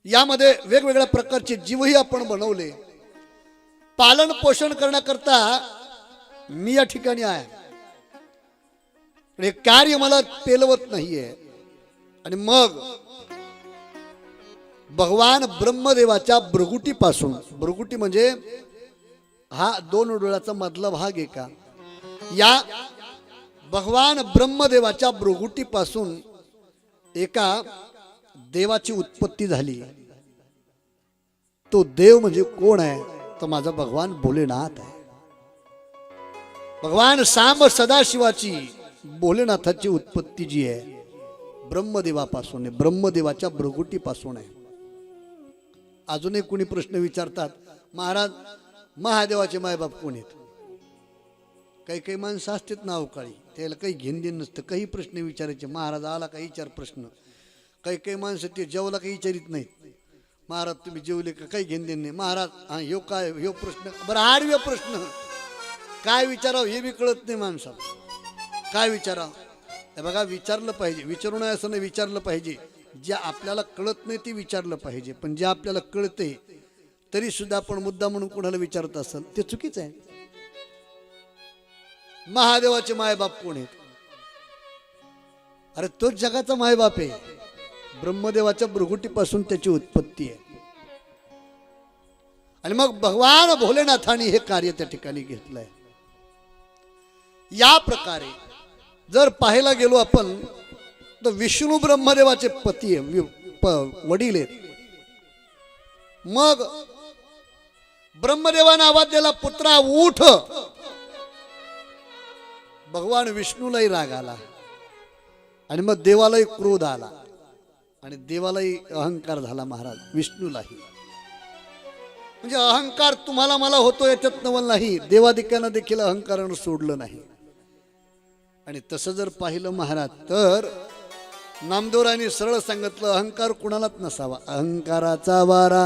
Speaker 1: यामध्ये वेगवेगळ्या प्रकारचे जीवही आपण बनवले, पालन पोषण करण्याकरता मी या ठिकाणी आहे, हे कार्य मला पेलवत नाहीये। आणि मग भगवान ब्रह्मदेवाच्या भ्रुगुटीपासून, भ्रुगुटी म्हणजे हा 2 डोळ्याचा मधला भाग आहे का, या भगवान ब्रह्मदेवाच्या भ्रुगुटीपासून एका देवाची उत्पत्ती झाली. तो देव म्हणजे कोण आहे? तो माझा भगवान भोलेनाथ आहे. भगवान सांब सदाशिवाची भोलेनाथाची उत्पत्ती जी आहे ब्रह्मदेवापासून आहे, ब्रह्मदेवाच्या भ्रगुटीपासून आहे. अजूनही कोणी प्रश्न विचारतात, महाराज महादेवाचे मायबाप कोण आहेत? काही काही माणसं असतात ना अवकाळी, त्याला काही घेण देण नसतं, काही प्रश्न विचारायचे. महाराज आला का विचार प्रश्न. काही काही माणसं ते जेवला काही विचारित नाहीत. महाराज तुम्ही जेवले का? काही घेण देण नाही. महाराज हा ह्यो काय ह्यो प्रश्न, बरं आडव्या प्रश्न काय विचारावं हे बी कळत नाही माणसाला. काय विचारावं हे बघा, विचारलं पाहिजे. विचारू नये असं नाही, विचारलं पाहिजे. जे आपल्याला कळत नाही ते विचारलं पाहिजे. पण जे आपल्याला कळते तरी सुद्धा आपण मुद्दा म्हणून कोणाला विचारत असेल ते चुकीचं आहे. महादेवाचे मायबाप कोण आहेत? अरे तोच जगाचा मायबाप आहे. ब्रह्मदेवाच्या भ्रगुटीपासून त्याची उत्पत्ती आहे. आणि मग भगवान भोलेनाथाने हे कार्य त्या ठिकाणी घेतलंय. या प्रकारे जर पाहायला गेलो आपण तर विष्णू ब्रह्मदेवाचे पती आहे, वडील आहेत. मग ब्रह्मदेवाने आवाज दिला, पुत्रा उठ. भगवान विष्णूलाही राग आला आणि मग देवालाही क्रोध आला आणि देवालाही अहंकार झाला. महाराज विष्णूलाही, म्हणजे अहंकार तुम्हाला मला होतो याच्यात नवल नाही, देवादिकांना देखील अहंकारानं सोडलं नाही. आणि तसं जर पाहिलं महाराज तर नामदेवरांनी सरळ सांगितलं, अहंकार कुणालाच नसावा. अहंकाराचा वारा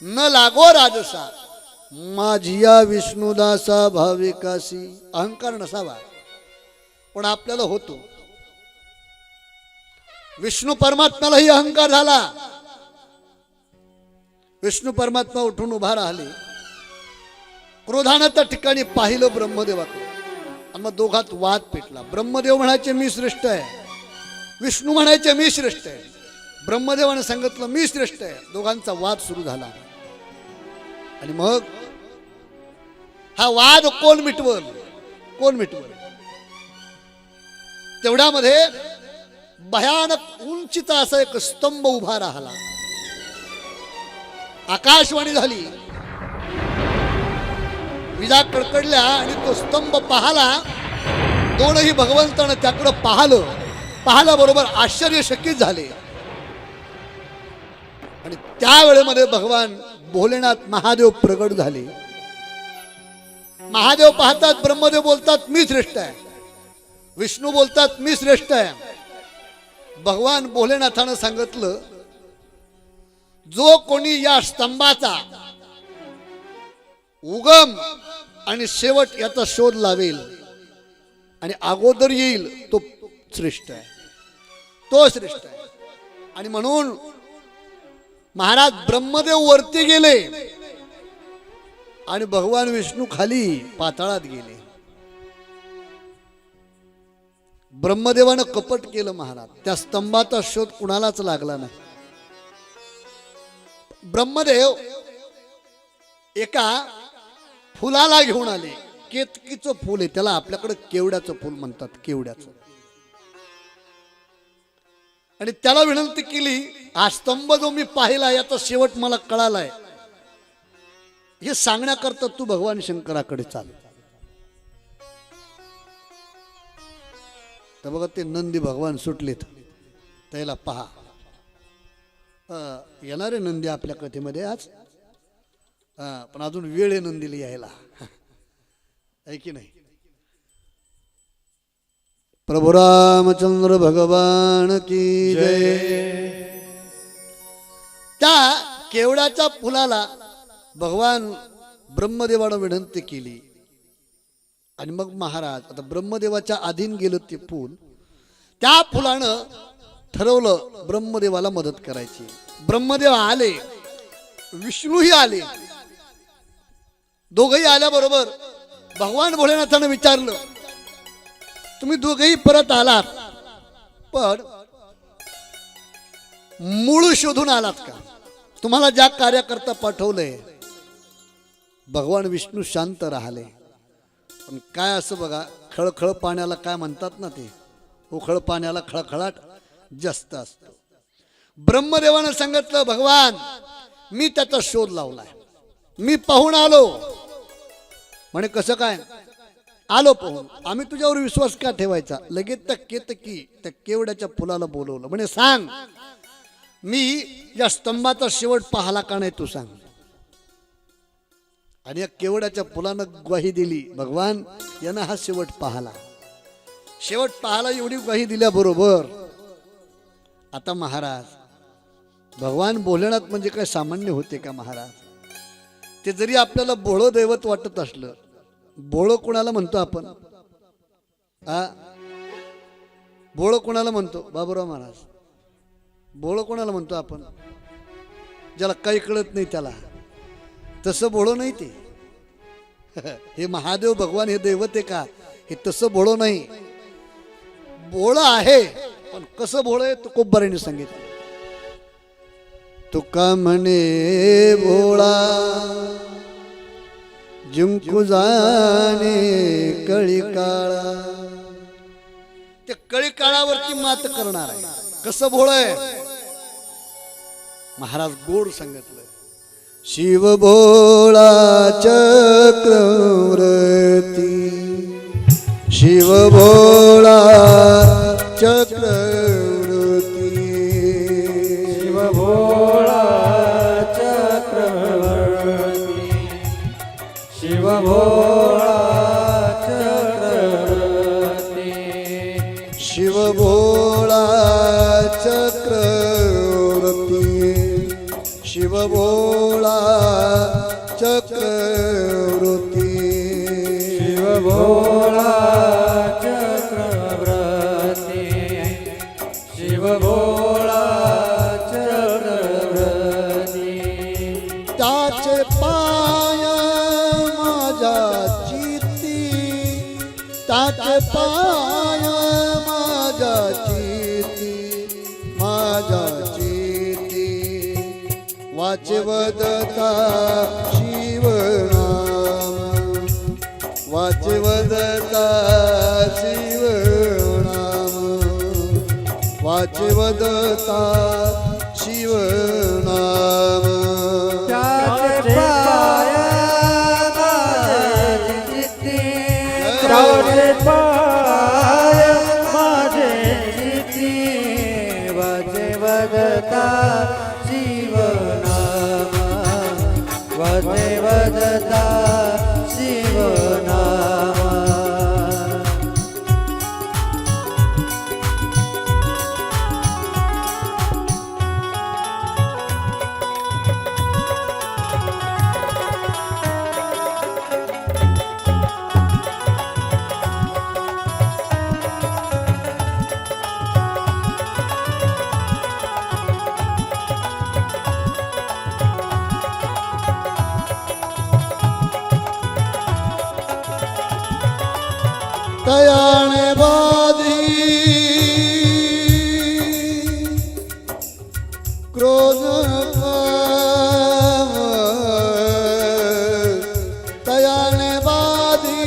Speaker 1: न लागो राजसा, माझिया विष्णुदासा भाविकासी. अहंकार नसावा पण आपल्याला होतो. विष्णू परमात्म्यालाही अहंकार झाला. विष्णू परमात्मा उठून उभा राहिले. क्रोधानं त्या ठिकाणी पाहिलं ब्रह्मदेवाकडे आणि मग दोघात वाद पेटला. ब्रह्मदेव म्हणायचे मी श्रेष्ठ आहे, विष्णू म्हणायचे मी श्रेष्ठ आहे. ब्रह्मदेवाने सांगितलं मी श्रेष्ठ आहे. दोघांचा वाद सुरू झाला. आणि मग हा वाद कोण मिटवल? कोण मिटवल? तेवढ्यामध्ये भयानक उंचीचा असा एक स्तंभ उभा राहिला. आकाशवाणी झाली, विजा कडकडल्या आणि तो स्तंभ पाहला. दोनही भगवंतानं त्याकडे पाहिलं. पाहल्याबरोबर आश्चर्यचकित झाले. आणि त्यावेळेमध्ये भगवान भोलेनाथ महादेव प्रगट झाले. महादेव पाहतात, ब्रह्मदेव बोलतात मी श्रेष्ठ आहे, विष्णू बोलतात मी श्रेष्ठ आहे. भगवान भोलेनाथानं सांगितलं, जो कोणी या स्तंभाचा उगम आणि शेवट याचा शोध लावेल आणि अगोदर येईल तो श्रेष्ठ आहे, तो श्रेष्ठ आहे. आणि म्हणून महाराज ब्रह्मदेव वरती गेले आणि भगवान विष्णू खाली पाताळात गेले. ब्रह्मदेवानं कपट केलं महाराज. त्या स्तंभाचा शोध कुणालाच लागला नाही. ब्रह्मदेव एका फुलाला घेऊन आले. केतकीचं फुल आहे, त्याला आपल्याकडे केवड्याचं फुल म्हणतात, केवड्याचं. आणि त्याला विनंती केली, हा स्तंभ जो मी पाहिला याचा शेवट मला कळालाय, हे सांगण्याकरता तू भगवान शंकराकडे चाल. तर बघा ते नंदी भगवान सुटलेत, त्याला पहा. येणारे नंदी आपल्या कथेमध्ये आज, पण अजून वेळ आहे नंदीला यायला, आहे की नाही. प्रभु रामचंद्र भगवान की जय. त्या केवड्याच्या फुलाला भगवान ब्रह्मदेवानं विनंती केली. आणि मग महाराज आता ब्रह्मदेवाच्या अधीन गेलं ते फूल. त्या फुलानं ठरवलं ब्रह्मदेवाला मदत करायची. ब्रह्मदेव आले, विष्णूही आले. दोघही आल्याबरोबर भगवान भोलेनाथानं विचारलं, तुम्ही दोघही परत आलात पण मूळ शोधून आलात का? तुम्हाला ज्या कार्याकरता पाठवलंय. भगवान विष्णू शांत राहिले. पण काय असं बघा, खळखळ पाण्याला काय म्हणतात ना, ते उखळ पाण्याला खळखळाट जास्त असतो. ब्रह्मदेवानं सांगितलं भगवान मी त्याचा शोध लावलाय, मी पाहून आलो. म्हणे कसं काय? आलो पाहून. आम्ही तुझ्यावर विश्वास का ठेवायचा? लगेच त्या केतकी त्या केवड्याच्या फुलाला बोलवलं. म्हणे सांग मी या स्तंभाचा शेवट पाहला का नाही तू सांग. आणि या केवड्याच्या फुलानं ग्वाही दिली भगवान यानं हा शेवट पाहला. शेवट पाहला एवढी ग्वाही दिल्याबरोबर आता महाराज भगवान भोलेनाथ म्हणजे काय सामान्य होते का महाराज? ते जरी आपल्याला भोळं दैवत वाटत असलं, भोळं कोणाला म्हणतो आपण? भोळं कोणाला म्हणतो बाबूराव महाराज? भोळं कोणाला म्हणतो आपण? ज्याला काही कळत नाही त्याला. तसं भोळं नाही ते. हे महादेव भगवान हे दैवत आहे का? हे तसं भोळं नाही. भोळं आहे पण कसं भोळं आहे तो कोब्बारीने सांगितलं. तुका म्हणे भोळा जिंकू जाणे कळी काळा. ते कळी काळावरती मात करणार आहे. कसं भोळं आहे महाराज गोड सांगितलं. शिव भोळा चक्रवर्ती, शिव भोळा चक्रवर्ती,
Speaker 2: शिव भोळा चक्रवर्ती, शिव भोळा चक्रवर्ती,
Speaker 1: शिव भोळा चक्रवर्ती, शिव भोळा चक्रवर्ती,
Speaker 2: शिव भोळा चक्रवर्ती, शिव भोळा चक्रवर्ती.
Speaker 1: त्याचे पाय माझ्या चित्ती, त्याचे पाय माझ्या चित्ती, माझ्या चित्ती वाचवदता शिवनाम, वाचवदता शिवनाम, वाचवदता शिवनाम.
Speaker 2: त्याचे पाय माझे चित्ती, त्याचे पाय माझे चित्ती वाचवदता शिवनाम, वाचवदता शिवनाम.
Speaker 1: तयाने बाधी क्रोध काम, तयाने बाधी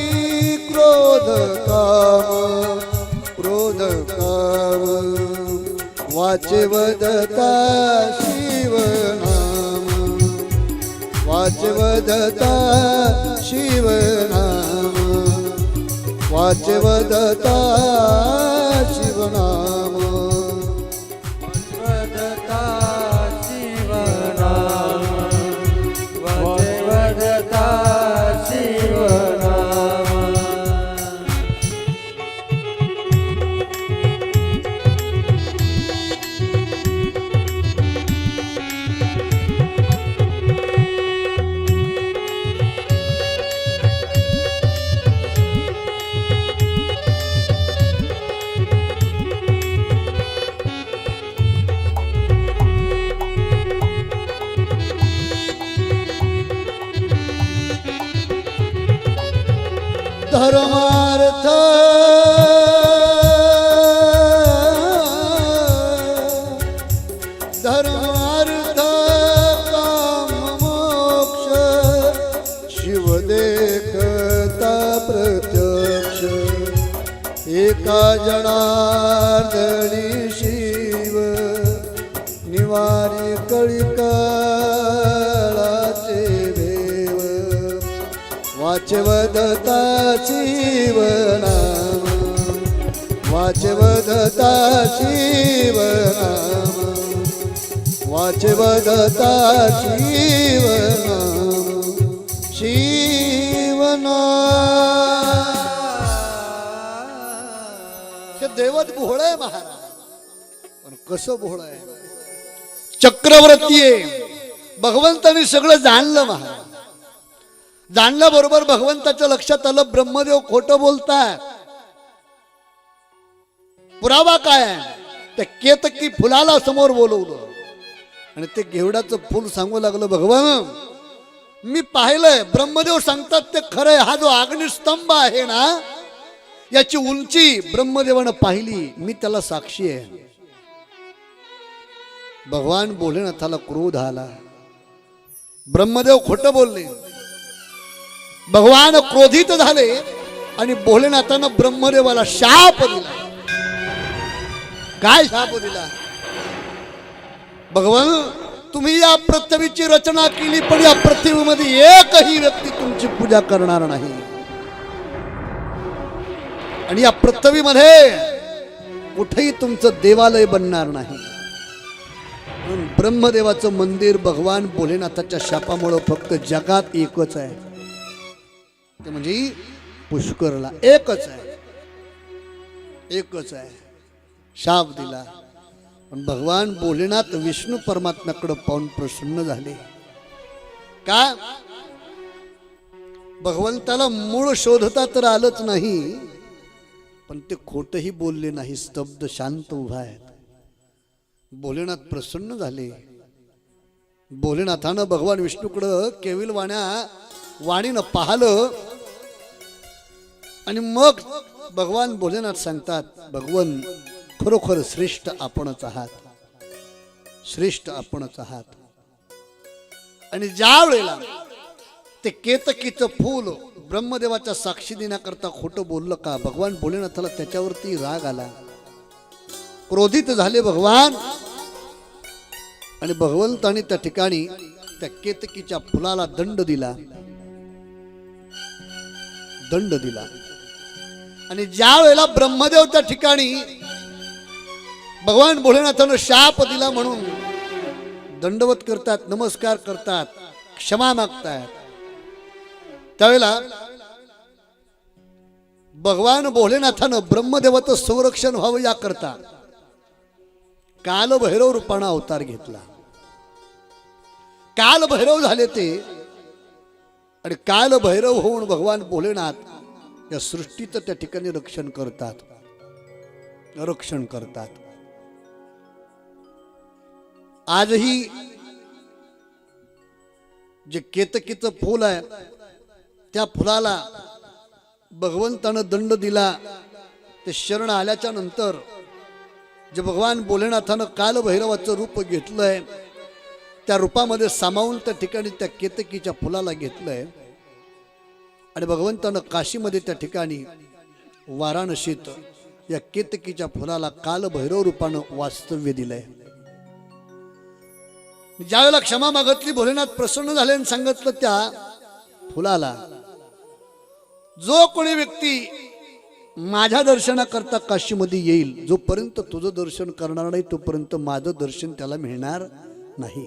Speaker 1: क्रोध काम, क्रोध काम वाचवदता शिवनाम, वाचवदता शिवनाम, वाचवदता शिवनाम,
Speaker 2: वाचवदता शिवनाम, वाचवदता शिवनाम.
Speaker 1: धर्मार्थ धर्मार्थ काम मोक्ष शिव देखता प्रत्यक्ष एका जन जनार्दनी शिव निवारी कळिकाळाचे भेव वाचवदता शिव नाम वाचवदता शिव नाम वाचवदता शिव नाम शिव नाम. हे दैवत भोळ आहे महाराज, पण कसं भोळ आहे, चक्रवर्ती आहे. भगवंताने सगळं जाणलं महाराज. जाणल्याबरोबर भगवंताच्या लक्षात आलं ब्रह्मदेव खोटं बोलतात. पुरावा काय आहे, त्या केतकी फुलाला समोर बोलवलं आणि ते घेवडाचं फुल सांगू लागलं भगवान मी पाहिलंय, ब्रह्मदेव सांगतात ते खरंय. हा जो अग्निस्तंभ आहे ना याची उंची ब्रह्मदेवानं पाहिली, मी त्याला साक्षी आहे. भगवान भोलेनाथाला क्रोध आला. ब्रह्मदेव खोटं बोलले. भगवान क्रोधित झाले आणि भोलेनाथानं ब्रह्मदेवाला शाप दिला. काय शाप दिला, भगवान तुम्ही या पृथ्वीची रचना केली पण या पृथ्वीमध्ये एकही व्यक्ती तुमची पूजा करणार नाही आणि या पृथ्वीमध्ये कुठेही तुमचं देवालय बनणार नाही. म्हणून ब्रह्मदेवाचं मंदिर भगवान भोलेनाथाच्या शापामुळे फक्त जगात एकच आहे, ते म्हणजे पुष्करला. एकच आहे, एकच आहे. शाप दिला पण भगवान भोलेनाथ विष्णू परमात्म्याकडे पाहून प्रसन्न झाले. का भगवंताला मूळ शोधता तर आलंच नाही, पण ते खोटही बोलले नाही, स्तब्ध शांत उभा आहेत. भोलेनाथ प्रसन्न झाले. भोलेनाथानं भगवान विष्णूकडं केविल वाणीनं पाहिलं आणि मग भगवान भोलेनाथ सांगतात भगवन खरोखर श्रेष्ठ आपणच आहात, श्रेष्ठ आपणच आहात. आणि ज्या वेळेला ते केतकीचं फूल ब्रह्मदेवाच्या साक्षी देण्याकरता खोटं बोललं का भगवान भोलेनाथाला त्याच्यावरती राग आला, क्रोधित झाले भगवान. आणि भगवंताने त्या ठिकाणी त्या केतकीच्या फुलाला दंड दिला, दंड दिला. आणि ज्या वेळेला ब्रह्मदेव त्या ठिकाणी भगवान भोलेनाथानं शाप दिला म्हणून दंडवत करतात, नमस्कार करतात, क्षमा मागतात, त्यावेळेला भगवान भोलेनाथानं ब्रह्मदेवाचं संरक्षण व्हावं याकरता काल भैरव रूपानं अवतार घेतला. काल भैरव झाले ते आणि काल भैरव होऊन भगवान भोलेनाथ या सृष्टीचं त्या ठिकाणी रक्षण करतात, रक्षण करतात. आजही जे केतकीचं फूल आहे त्या फुलाला भगवंतानं दंड दिला. ते शरण आल्याच्या नंतर जे भगवान भोलेनाथानं काल भैरवाचं रूप घेतलंय त्या रूपामध्ये सामावून त्या ठिकाणी त्या केतकीच्या फुलाला घेतलंय आणि भगवंतानं काशीमध्ये त्या ठिकाणी वाराणसीत या केतकीच्या फुलाला काल भैरव रूपानं वास्तव्य दिलंय. ज्यावेळेला क्षमा मागितली भोलेनाथ प्रसन्न झाले आणि सांगितलं त्या फुलाला जो कोणी व्यक्ती माझ्या दर्शनाकरता काशीमध्ये येईल, जोपर्यंत तुझं दर्शन करणार नाही तोपर्यंत माझं दर्शन त्याला मिळणार नाही.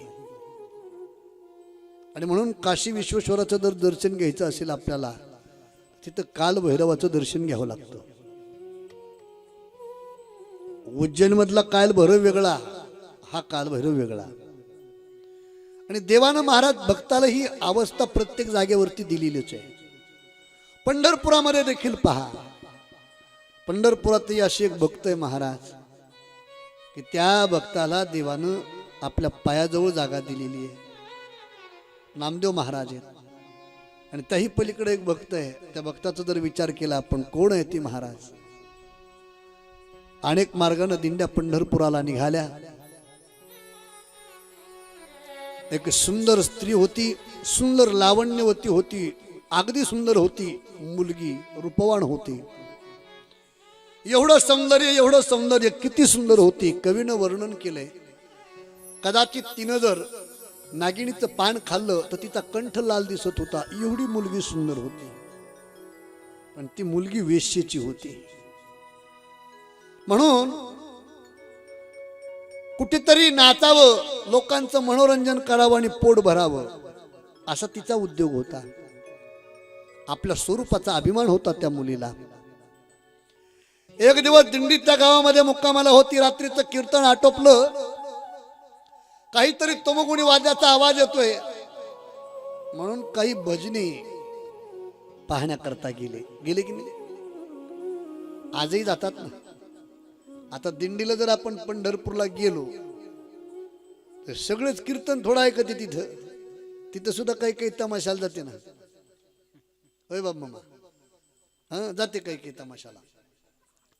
Speaker 1: आणि म्हणून काशी विश्वेश्वराचं जर दर्शन घ्यायचं असेल आपल्याला तिथं काल भैरवाचं दर्शन घ्यावं लागतं. उज्जैन मधला काल भैरव वेगळा, हा काल भैरव वेगळा. आणि देवानं महाराज भक्ताला ही अवस्था प्रत्येक जागेवरती दिलेलीच आहे. पंढरपुरामध्ये देखील पहा, पंढरपुरातही अशी एक भक्त आहे महाराज की त्या भक्ताला देवानं आपल्या पायाजवळ जागा दिलेली आहे. नामदेव महाराज आहेत. आणि त्याही पलीकडे एक भक्त आहे, त्या भक्ताचा जर विचार केला आपण कोण आहे ती महाराज. अनेक मार्गाने दिंड्या पंढरपुराला निघाल्या. एक सुंदर स्त्री होती, सुंदर लावण्यवती होती, अगदी सुंदर होती, मुलगी रूपवान होती. एवढं सौंदर्य किती सुंदर होती, कवीनं वर्णन केलंय. कदाचित तिनं जर नागिणीचं पान खाल्लं तर तिचा कंठ लाल दिसत होता, एवढी मुलगी सुंदर होती. पण ती मुलगी वेश्येची होती. म्हणून कुठेतरी नाचावं, लोकांचं मनोरंजन करावं आणि पोट भरावं, असा तिचा उद्योग होता. आपल्या स्वरूपाचा अभिमान होता त्या मुलीला. एक दिवस दिंडीत त्या गावामध्ये मुक्कामाला होती. रात्रीचं कीर्तन आटोपलं, काहीतरी तमोगुणी वाद्याचा आवाज येतोय म्हणून काही भजनी पाहण्याकरता गेले की नाही? आजही जातात ना. आता दिंडीला जर आपण पंढरपूरला गेलो तर सगळेच कीर्तन थोडं ऐकते. तिथं सुद्धा काही तमाशाला जाते ना. होय बाबा मामा, हा जाते काही तमाशाला.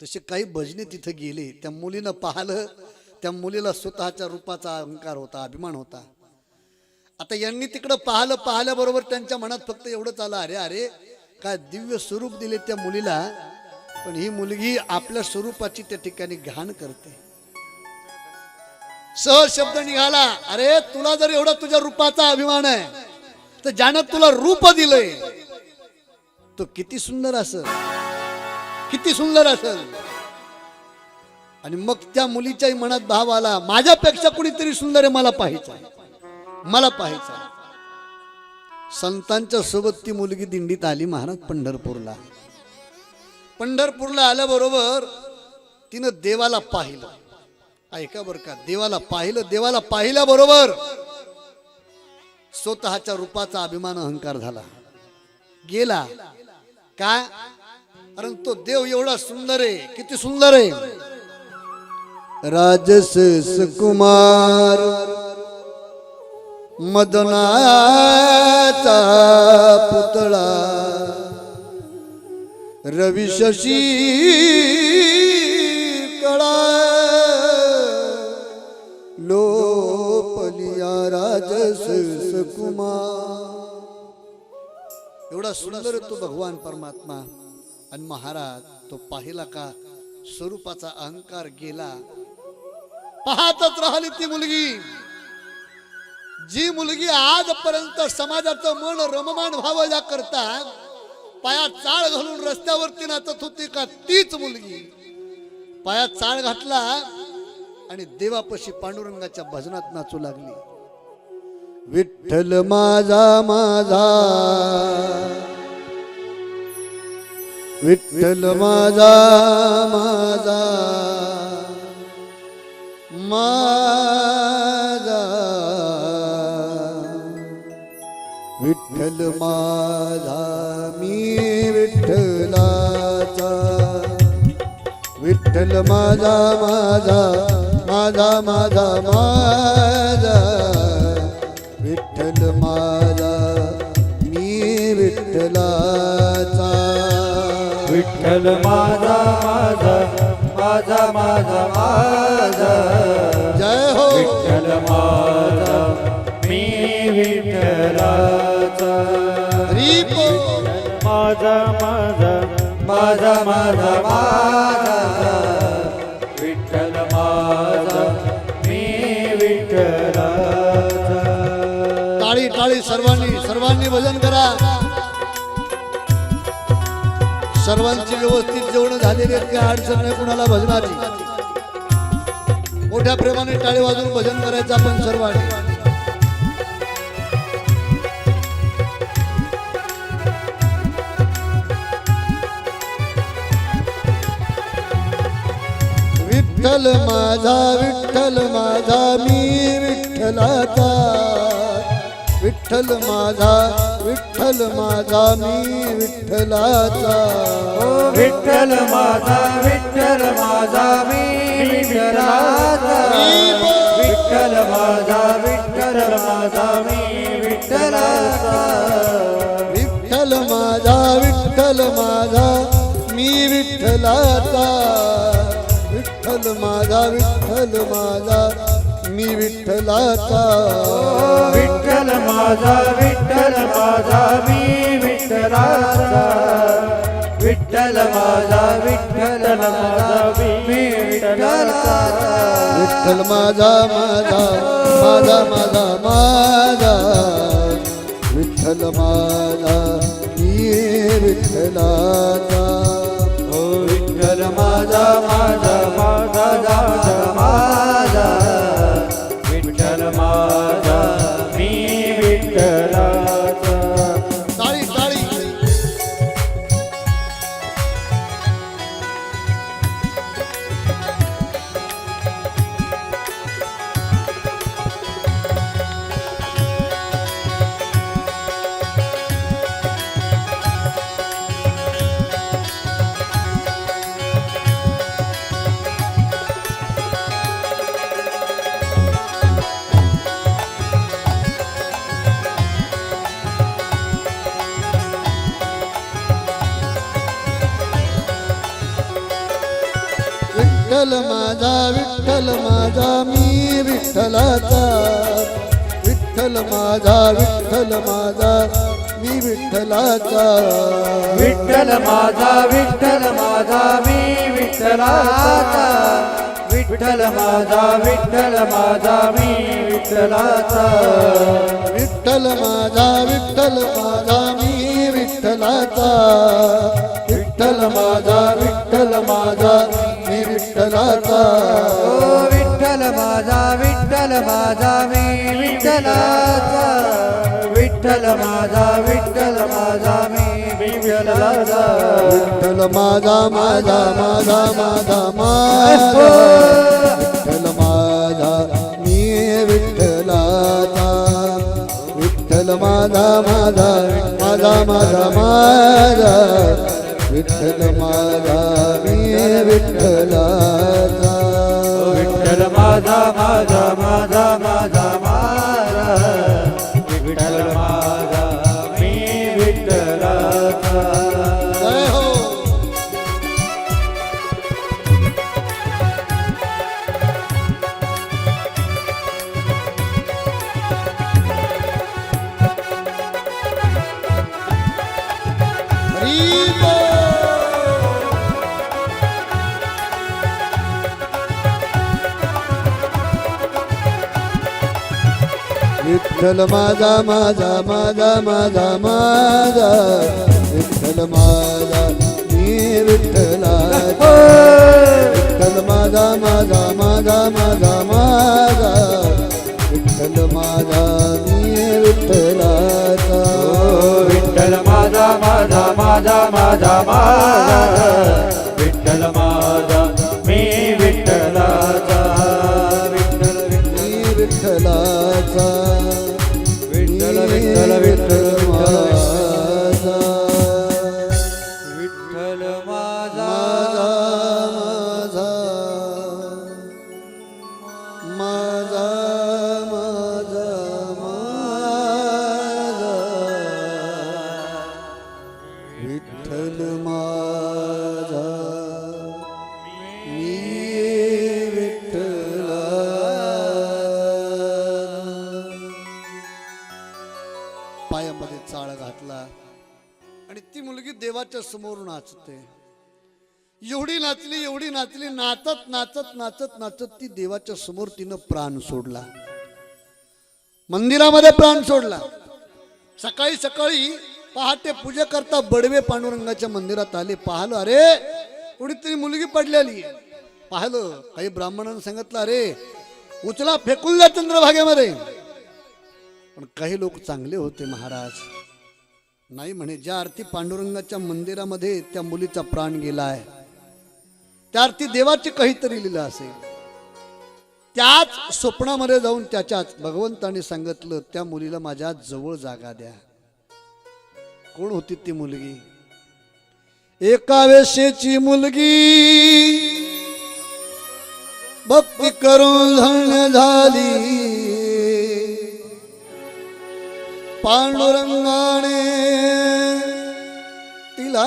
Speaker 1: तसे काही भजने तिथं गेले. त्या मुलीनं पाहिलं, त्या मुलीला स्वतःच्या रूपाचा अहंकार होता, अभिमान होता. आता यांनी तिकडं पाहिल्याबरोबर त्यांच्या मनात फक्त एवढंच आलं, अरे अरे काय दिव्य स्वरूप दिले त्या मुलीला, पण ही मुलगी आपल्या स्वरूपाची त्या ठिकाणी घाण करते. सहज शब्द निघाला, अरे तुला जर एवढा तुझ्या रूपाचा अभिमान आहे तर ज्यानं तुला रूप दिलंय तो किती सुंदर असेल, किती सुंदर असेल. आणि मग त्या मुलीच्याही मनात भाव आला, माझ्यापेक्षा कुणीतरी सुंदर आहे, मला पाहायचं. संतांच्या सोबत ती मुलगी दिंडीत आली महाराज पंढरपूरला आल्याबरोबर तिनं देवाला पाहिलं. ऐका बरं का, देवाला पाहिल्याबरोबर स्वतःच्या रूपाचा अभिमान अहंकार झाला, गेला. काय? कारण तो देव एवढा सुंदर आहे, किती सुंदर आहे. राजस कुमार मदनाचा पुतळा, रवी शशी कळा, लोपलिया राजस कुमार. एवढा सुंदर तो भगवान परमात्मा. आणि महाराज तो पाहिला का, स्वरूपाचा अहंकार गेला. पाहतच राहिली ती मुलगी, जी मुलगी आजपर्यंत समाजाचं मन रममान व्हावं याकरता पायात चाळ घालून रस्त्यावरती नाचत होती का, तीच मुलगी पायात चाळ घातला आणि देवापाशी पांडुरंगाच्या भजनात नाचू लागली. विठ्ठल माझा माझा, विठ्ठल माझा माझा माझा, विठ्ठल माझा मी विठ्ठलाचा, विठ्ठल माझा माझा माझा माझा माझा, विठ्ठल माझा मी विठ्ठलाचा,
Speaker 2: विठ्ठल माझा माझा माझा माझा माझा.
Speaker 1: जय हो.
Speaker 2: विठ्ठल माझा मी विठ्ठलाचा,
Speaker 3: माझा माझा
Speaker 2: माझा माझा माझा, विठ्ठल माझा मी विठ्ठलाचा.
Speaker 1: टाळी टाळी सर्वांनी भजन करा. सर्वांची व्यवस्थित जेवण झालेली आहेत, काही अडचण नाही कुणाला भजनाची. मोठ्या प्रेमाने टाळी वाजवून भजन करायचं आपण सर्वांनी. विठ्ठल माझा मी विठ्ठलाचा, विठ्ठल माझा मी विठ्ठलाचा,
Speaker 2: विठ्ठल माझा मी विठ्ठलाचा, विठ्ठल माझा मी विठ्ठलाचा,
Speaker 1: विठ्ठल माझा मी विठ्ठलाचा, विठ्ठल माझा मी विठ्ठलाचा,
Speaker 2: विठ्ठल माझा मी विठ्ठलाचा, विठ्ठल विठ्ठल माझा विठ्ठल माझा मी विठ्ठलाचा
Speaker 1: विठ्ठल माझा माझा माझा माझा माझा विठ्ठल माझा मी विठ्ठलाचा
Speaker 2: ओ विठ्ठल माझा माझा माझा माझा माझा विठ्ठल माझा मी विठ्ठलाचा
Speaker 1: टाळी टाळी विठ्ठल माझा मी विठ्ठलाचा विठ्ठल माझा मी विठ्ठलाचा
Speaker 2: विठ्ठल माझा मी विठ्ठलाचा विठ्ठल माझा मी विठ्ठलाचा
Speaker 1: विठ्ठल माझा मी विठ्ठलाचा विठ्ठल माझा मी विठ्ठलाचा
Speaker 2: ओ विठ्ठल माझा मी विठ्ठलाचा विठ्ठल माझा मी विठ्ठलाचा
Speaker 1: विठ्ठल माझा माझा माझा माझा माझा विठ्ठल माझा मी विठ्ठलाचा विठ्ठल माझा माझा माझा माझा माझा विठ्ठल माझा मी विठ्ठलाचा
Speaker 2: विठ्ठल माझा माझा माझा माझा माझा विठ्ठल माझा मी विठ्ठलाचा
Speaker 1: जय हो हरी बोल. विठ्ठल माझा माझा माझा माझा माझा विठ्ठल माझा मी विठ्ठलाचा विठ्ठल माझा माझा माझा माझा माझा विठ्ठल माझा मी विठ्ठलाचा
Speaker 2: विठ्ठल माझा माझा माझा माझा माझा विठ्ठल माझा मी विठ्ठलाचा विठ्ठल
Speaker 1: मी विठ्ठलाचा
Speaker 2: विठ्ठल विठ्ठल विठ्ठल
Speaker 1: माझा
Speaker 2: विठ्ठल माझा
Speaker 1: माझा माझा माझा विठ्ठल माझा मी विठ्ठला पायामध्ये चाळ घातला आणि ती मुलगी देवाच्या समोर नाचते एवढी नाचली नाचत नाचत नाचत नाचत ती देवाच्या समोर तिनं प्राण सोडला मंदिरामध्ये प्राण सोडला सकाळी सकाळी पहाटे पूजा करता बडवे पांडुरंगाच्या मंदिरात आले पाहिलं अरे कुणीतरी मुलगी पडलेली आहे पाहिलं काही ब्राह्मणांनी सांगितलं अरे उचला फेकून द्या चंद्रभागेमध्ये पण काही लोक चांगले होते महाराज नाही म्हणे ज्या आरती पांडुरंगाच्या मंदिरामध्ये त्या मुलीचा प्राण गेलाय त्या आरती देवाची काहीतरी लीला असेल त्याच स्वप्नामध्ये जाऊन त्याच्याच भगवंताने सांगितलं त्या मुलीला माझ्या जवळ जागा द्या कोण होती ती मुलगी एका वेशेची मुलगी भक्ती करून धन्य झाली पांडुरंगाने तिला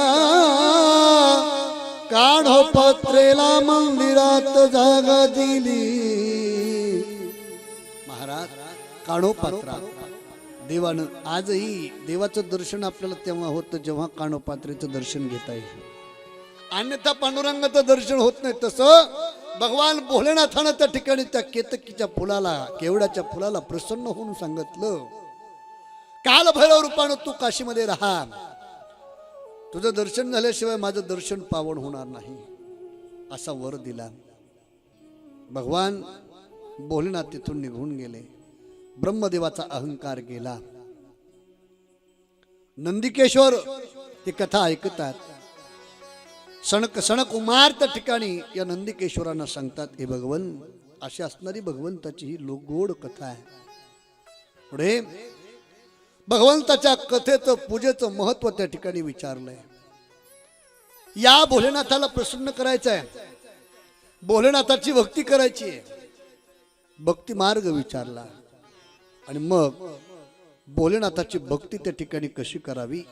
Speaker 1: काढोपत्रेला मंदिरात जागा दिली महाराज काढोपात्रा देवानं आजही देवाचं दर्शन आपल्याला तेव्हा होतं जेव्हा काणोपात्रेचं दर्शन घेता येईल अन्यथा पांडुरंगाचं दर्शन होत नाही. तसं भगवान भोलेनाथानं त्या ठिकाणी त्या केतकीच्या फुलाला, केवड्याच्या फुलाला प्रसन्न होऊन सांगितलं, काल भैरव रूपानं तू काशीमध्ये राहा, तुझं दर्शन झाल्याशिवाय माझं दर्शन पावन होणार नाही, असा वर दिला. भगवान भोलेनाथ तिथून निघून गेले. ब्रह्मदेवाचा अहंकार गेला. नंदिकेश्वर ती कथा ऐकतात. सणकुमार त्या ठिकाणी या नंदिकेश्वरांना सांगतात, हे भगवन, अशी असणारी भगवंताची ही गोड कथा आहे. पुढे भगवंताच्या कथेचं, पूजेचं महत्व त्या ठिकाणी विचारलंय. या भोलेनाथाला प्रसन्न करायचं आहे, भोलेनाथाची भक्ती करायची आहे. भक्ती मार्ग विचारला आणि मग भोलेनाथाची भक्ती त्या ठिकाणी कशी करावी,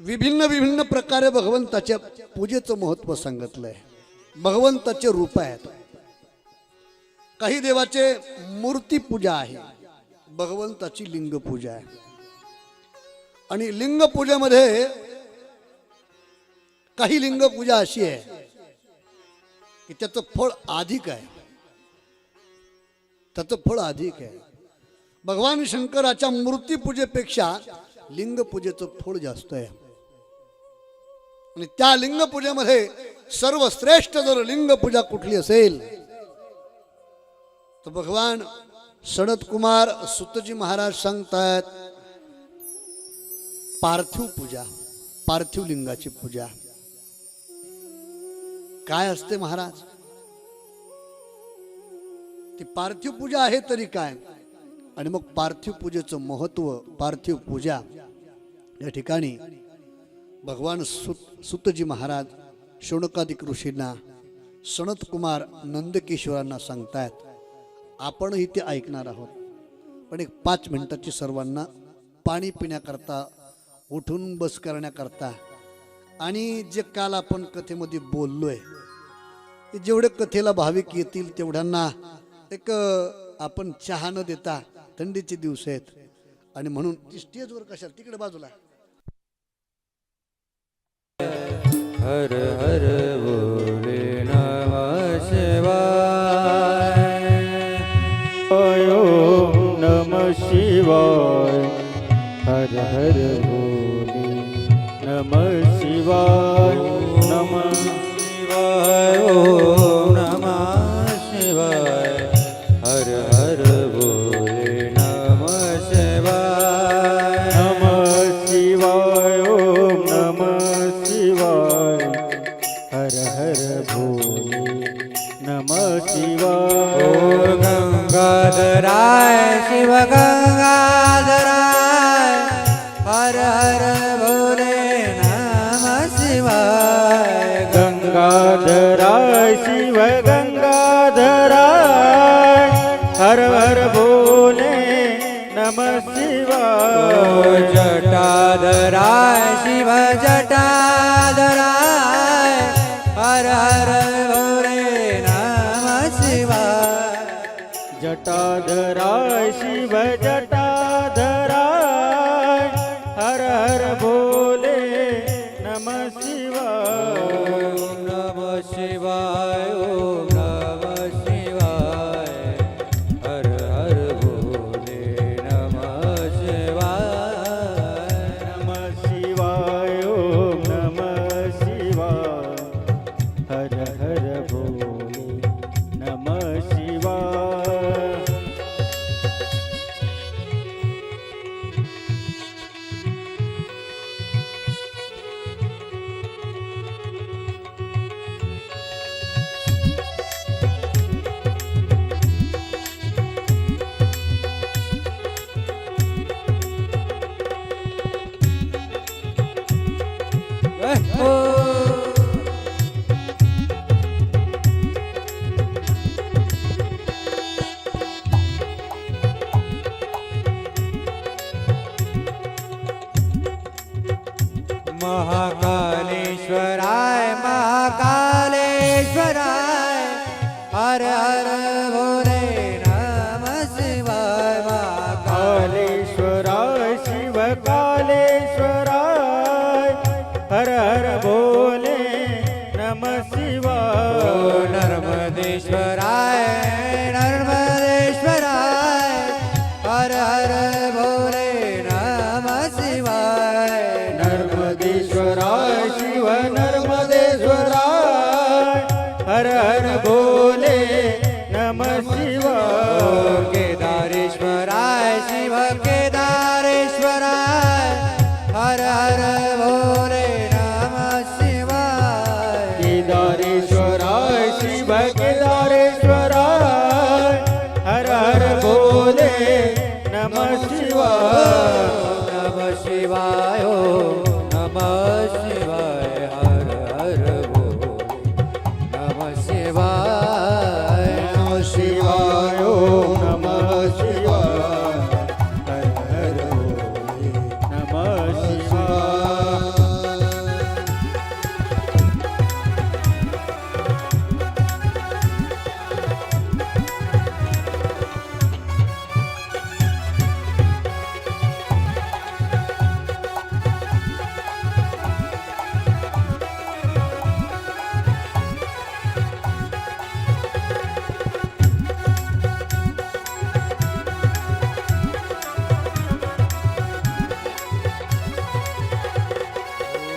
Speaker 1: विभिन्न प्रकारे भगवंताच्या पूजेचं महत्व सांगितलंय. भगवंताचे रूप आहेत. काही देवाचे मूर्ती पूजा आहे, भगवंताची लिंग पूजा आहे. आणि लिंग पूजेमध्ये काही लिंग पूजा अशी आहे की त्याचं फळ अधिक आहे, त्याचं फळ अधिक आहे. भगवान शंकराच्या मूर्ती पूजेपेक्षा लिंग पूजेचं फळ जास्त आहे. आणि त्या लिंग पूजेमध्ये सर्वश्रेष्ठ जर लिंग पूजा कुठली असेल तर भगवान सनत कुमार सुतजी महाराज सांगतात, पार्थिव पूजा, पार्थिव लिंगाची पूजा. काय असते महाराज ती पार्थिव पूजा आहे तरी काय, आणि मग पार्थिव पूजेचं महत्व, पार्थिव पूजा या ठिकाणी भगवान सुतजी महाराज शौनकादिक ऋषींना, सनत कुमार नंदकेश्वरांना सांगतायत. आपणही ते ऐकणार आहोत. पण एक 5 मिनिटाची सर्वांना पाणी पिण्याकरता, उठून बस करण्याकरता, आणि जे काल आपण कथेमध्ये बोललोय ते जेवढे कथेला भाविक येतील तेवढ्यांना एक आपण चहा न देता, थंडीचे दिवस आहेत आणि म्हणून स्टेजवर कशाला तिकडे बाजूला
Speaker 2: हर हर बोले नमः शिवाय,
Speaker 3: ओम नमः शिवाय. हर हर बोले नमः शिवाय. नमः
Speaker 2: शिवाय, ओम नमः शिवाय. हर हर बोले नमः शिवाय.
Speaker 3: नमः शिवाय. ओम नमः शिवाय. हर हर भोले नमः शिवाय.
Speaker 2: ओ गंगाधराय शिव गंगाधराय, हर हर बोले नमः शिवाय.
Speaker 3: गंगाधराय शिव गंगाधराय, हर हर भोले नमः शिवाय.
Speaker 2: जटाधराय शिव जटाधराय, हर हर बोले नमः शिवाय.
Speaker 3: जटाधराय शिव जटाधराय, हर हर भोले नमः शिवाय.
Speaker 2: ओम नमः शिवाय, ओम नमः शिवाय. हर हर भोले नमः शिवाय.
Speaker 3: नमः शिवाय. ओम नमः शिवाय. हर हर भोले नमः शिवाय.
Speaker 2: महाकालेश्वराय महाकालेश्वराय, हर हर भोले नमः शिवाय.
Speaker 3: कालेश्वराय शिव कालेश्वराय, हर हर भोले
Speaker 2: केदारेश्वराय नर्मदेश्वराय हर हर भोले नमः शिवाय
Speaker 3: नर्मदेश्वराय शिव नर्मदेश्वराय हर हर भोले नमः शिवाय
Speaker 2: केदारेश्वराय शिव केदारेश्वराय हर हर भोले नमः शिवाय
Speaker 3: केदारेश्वराय शिव केदारेश्वराय हर हर भोले नमः शिवाय
Speaker 2: नमः शिवाय ओम नमः शिवाय हर हर भोले नमः शिवाय
Speaker 3: नमः शिवाय ओम नमः शिवाय हर हर भोले नमः शिवाय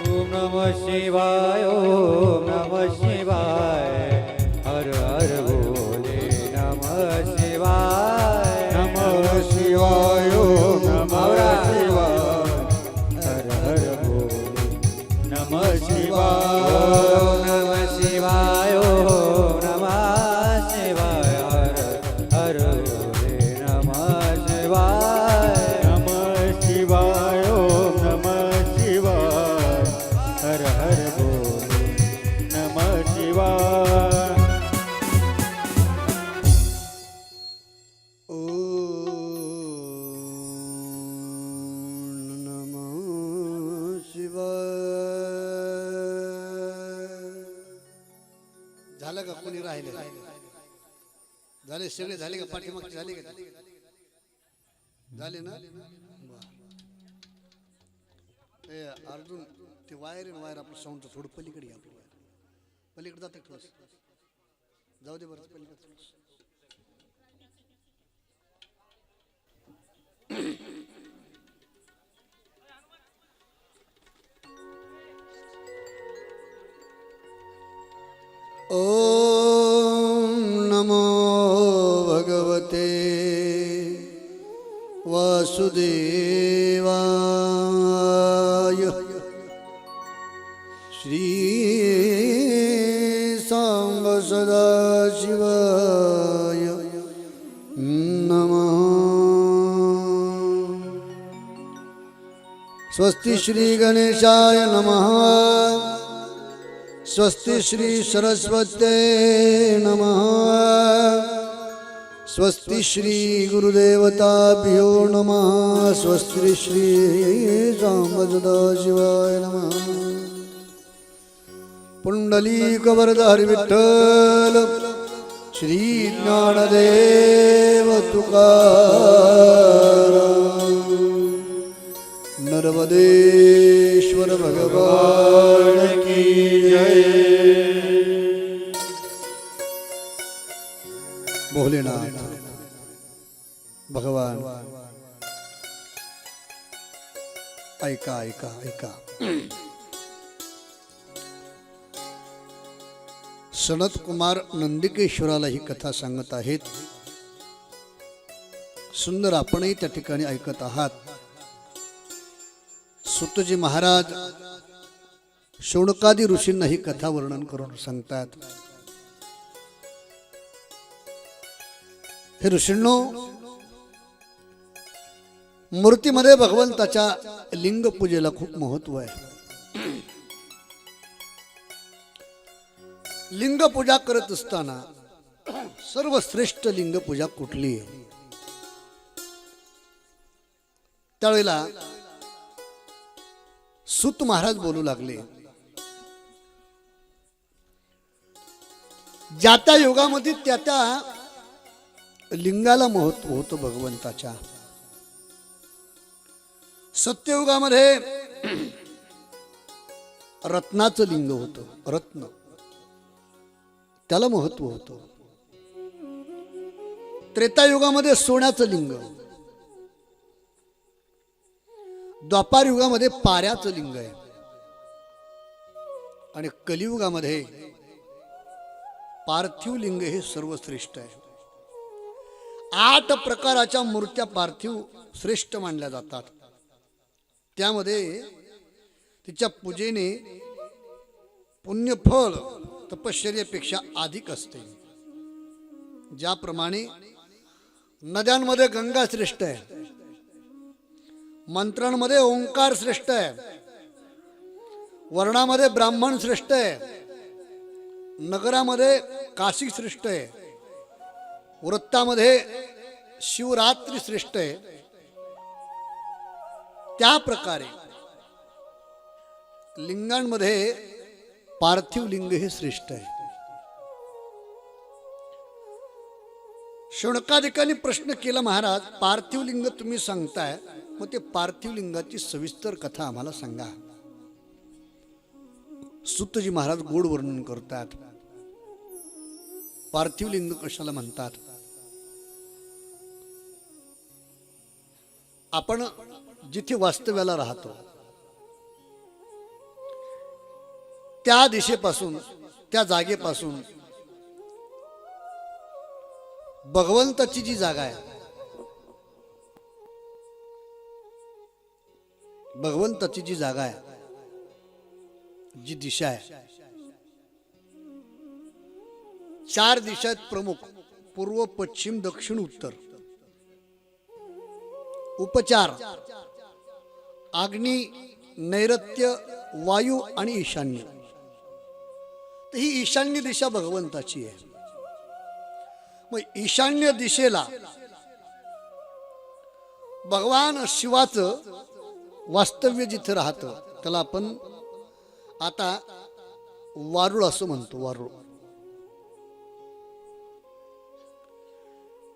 Speaker 2: ओम नमः शिवाय ओम नमः शिवाय हर हर भोले नमः शिवाय
Speaker 3: नमः शिवाय ओम नमः शिवाय हर हर भोले नमः शिवाय
Speaker 2: ओम नमः शिवाय ओम नमः शिवाय हर हर भोले नमः शिवाय
Speaker 3: नमः शिवाय ओम नमः शिवाय हर हर भोले नमः शिवाय
Speaker 1: ओम नमः शिवाय. झालं का कोणी राहिले झाले सगळे झाले का पाठीमागचे झाले का झाले ना बरं. ए अर्जुन ते वायर आहे ना वायर आपलं साऊंडचं थोडं पलीकडे घ्या आपलं वायर पलीकडे जातं थोडंसं जाऊ दे बरं पलीकडे थोडंसं ओम नमो भगवते वासुदेवाय श्री सांब सदाशिवाय नमः. स्वस्ति श्री गणेशाय नमः. स्वस्ति श्री सरस्वते नमः. स्वस्ति श्री गुरुदेवताभ्यो नमः. स्वस्ति श्री सांब सदाशिवाय नमः. पुंडलीकवरधारी विठ्ठल श्री ज्ञानदेव तुकाराम नर्मदेश्वर भगवान की जय. भोलेनाथ भगवान ऐका ऐका ऐका. सनत कुमार नंदिकेश्वराला ही कथा सांगत आहेत. सुंदर आपणही त्या ठिकाणी ऐकत आहात. सुतजी महाराज शौनकादी ऋषींना ही कथा वर्णन करून सांगतात. हे ऋषींनो, मूर्तीमध्ये भगवंताच्या लिंग पूजेला खूप महत्व आहे. लिंग पूजा करत असताना सर्वश्रेष्ठ लिंग पूजा कुठली आहे? त्यावेळेला सूत महाराज बोलू लागले, ज्या त्या युगामध्ये त्या त्या लिंगाला महत्व होतं भगवंताच्या. सत्ययुगामध्ये रत्नाचं लिंग होतं, रत्न, त्याला महत्व होतं. त्रेतायुगामध्ये सोन्याचं लिंग, द्वापार युगामध्ये पाऱ्याचं लिंग आहे आणि कलियुगामध्ये पार्थिव लिंग हे सर्वश्रेष्ठ आहे. 8 प्रकाराच्या मूर्त्या पार्थिव श्रेष्ठ मानल्या जातात. त्यामध्ये तिच्या पूजेने पुण्यफळ तपश्चर्येपेक्षा अधिक असते. ज्याप्रमाणे नद्यांमध्ये गंगा श्रेष्ठ आहे, मंत्रांमध्ये ओंकार श्रेष्ठ आहे, वर्णामध्ये ब्राह्मण श्रेष्ठ आहे, नगरामध्ये काशी श्रेष्ठ आहे, वृत्तामध्ये शिवरात्री श्रेष्ठ आहे, त्या प्रकारे लिंगांमध्ये पार्थिव लिंग हे श्रेष्ठ आहे. शौनकादिकांनी प्रश्न केला, महाराज पार्थिव लिंग तुम्ही सांगताय, मग ते पार्थिव लिंगाची सविस्तर कथा आम्हाला सांगा. सूतजी महाराज गोड वर्णन करतात. पार्थिव लिंग कशाला म्हणतात? आपण जिथे वास्तव्याला राहतो त्या दिशेपासून, त्या जागेपासून भगवंताची जी जागा आहे, भगवंताची जी जागा आहे, जी दिशा आहे, 4 दिशा आहेत प्रमुख: पूर्व, पश्चिम, दक्षिण, उत्तर. उपचार: अग्नी, नैऋत्य, वायू आणि ईशान्य. तर ही ईशान्य दिशा भगवंताची आहे. मग ईशान्य दिशेला भगवान शिवाचं वास्तव्य जिथे राहतं त्याला आपण आता वारुळ असं म्हणतो. वारुळ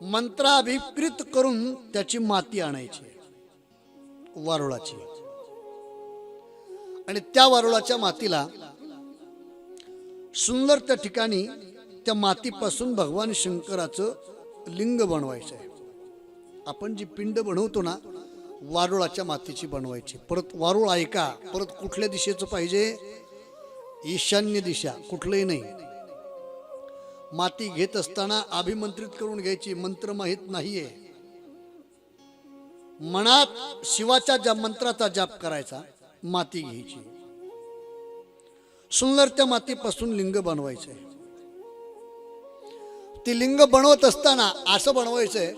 Speaker 1: मंत्राभिप्रीत करून त्याची माती आणायची वारुळाची, आणि त्या वारुळाच्या मातीला सुंदर त्या ठिकाणी त्या मातीपासून भगवान शंकराचं लिंग बनवायचं आहे. आपण जी पिंड बनवतो ना, वारुळाच्या मातीची बनवायची. परत वारुळ ऐका, परत कुठल्या दिशेचं पाहिजे? ईशान्य दिशा, कुठलंही नाही. माती घेत असताना अभिमंत्रित करून घ्यायची, मंत्र माहित नाहीये. मनात शिवाच्या ज्या मंत्राचा जाप करायचा, माती घ्यायची, सुंदर त्या मातीपासून लिंग बनवायचंय. ती लिंग बनवत असताना असं बनवायचंय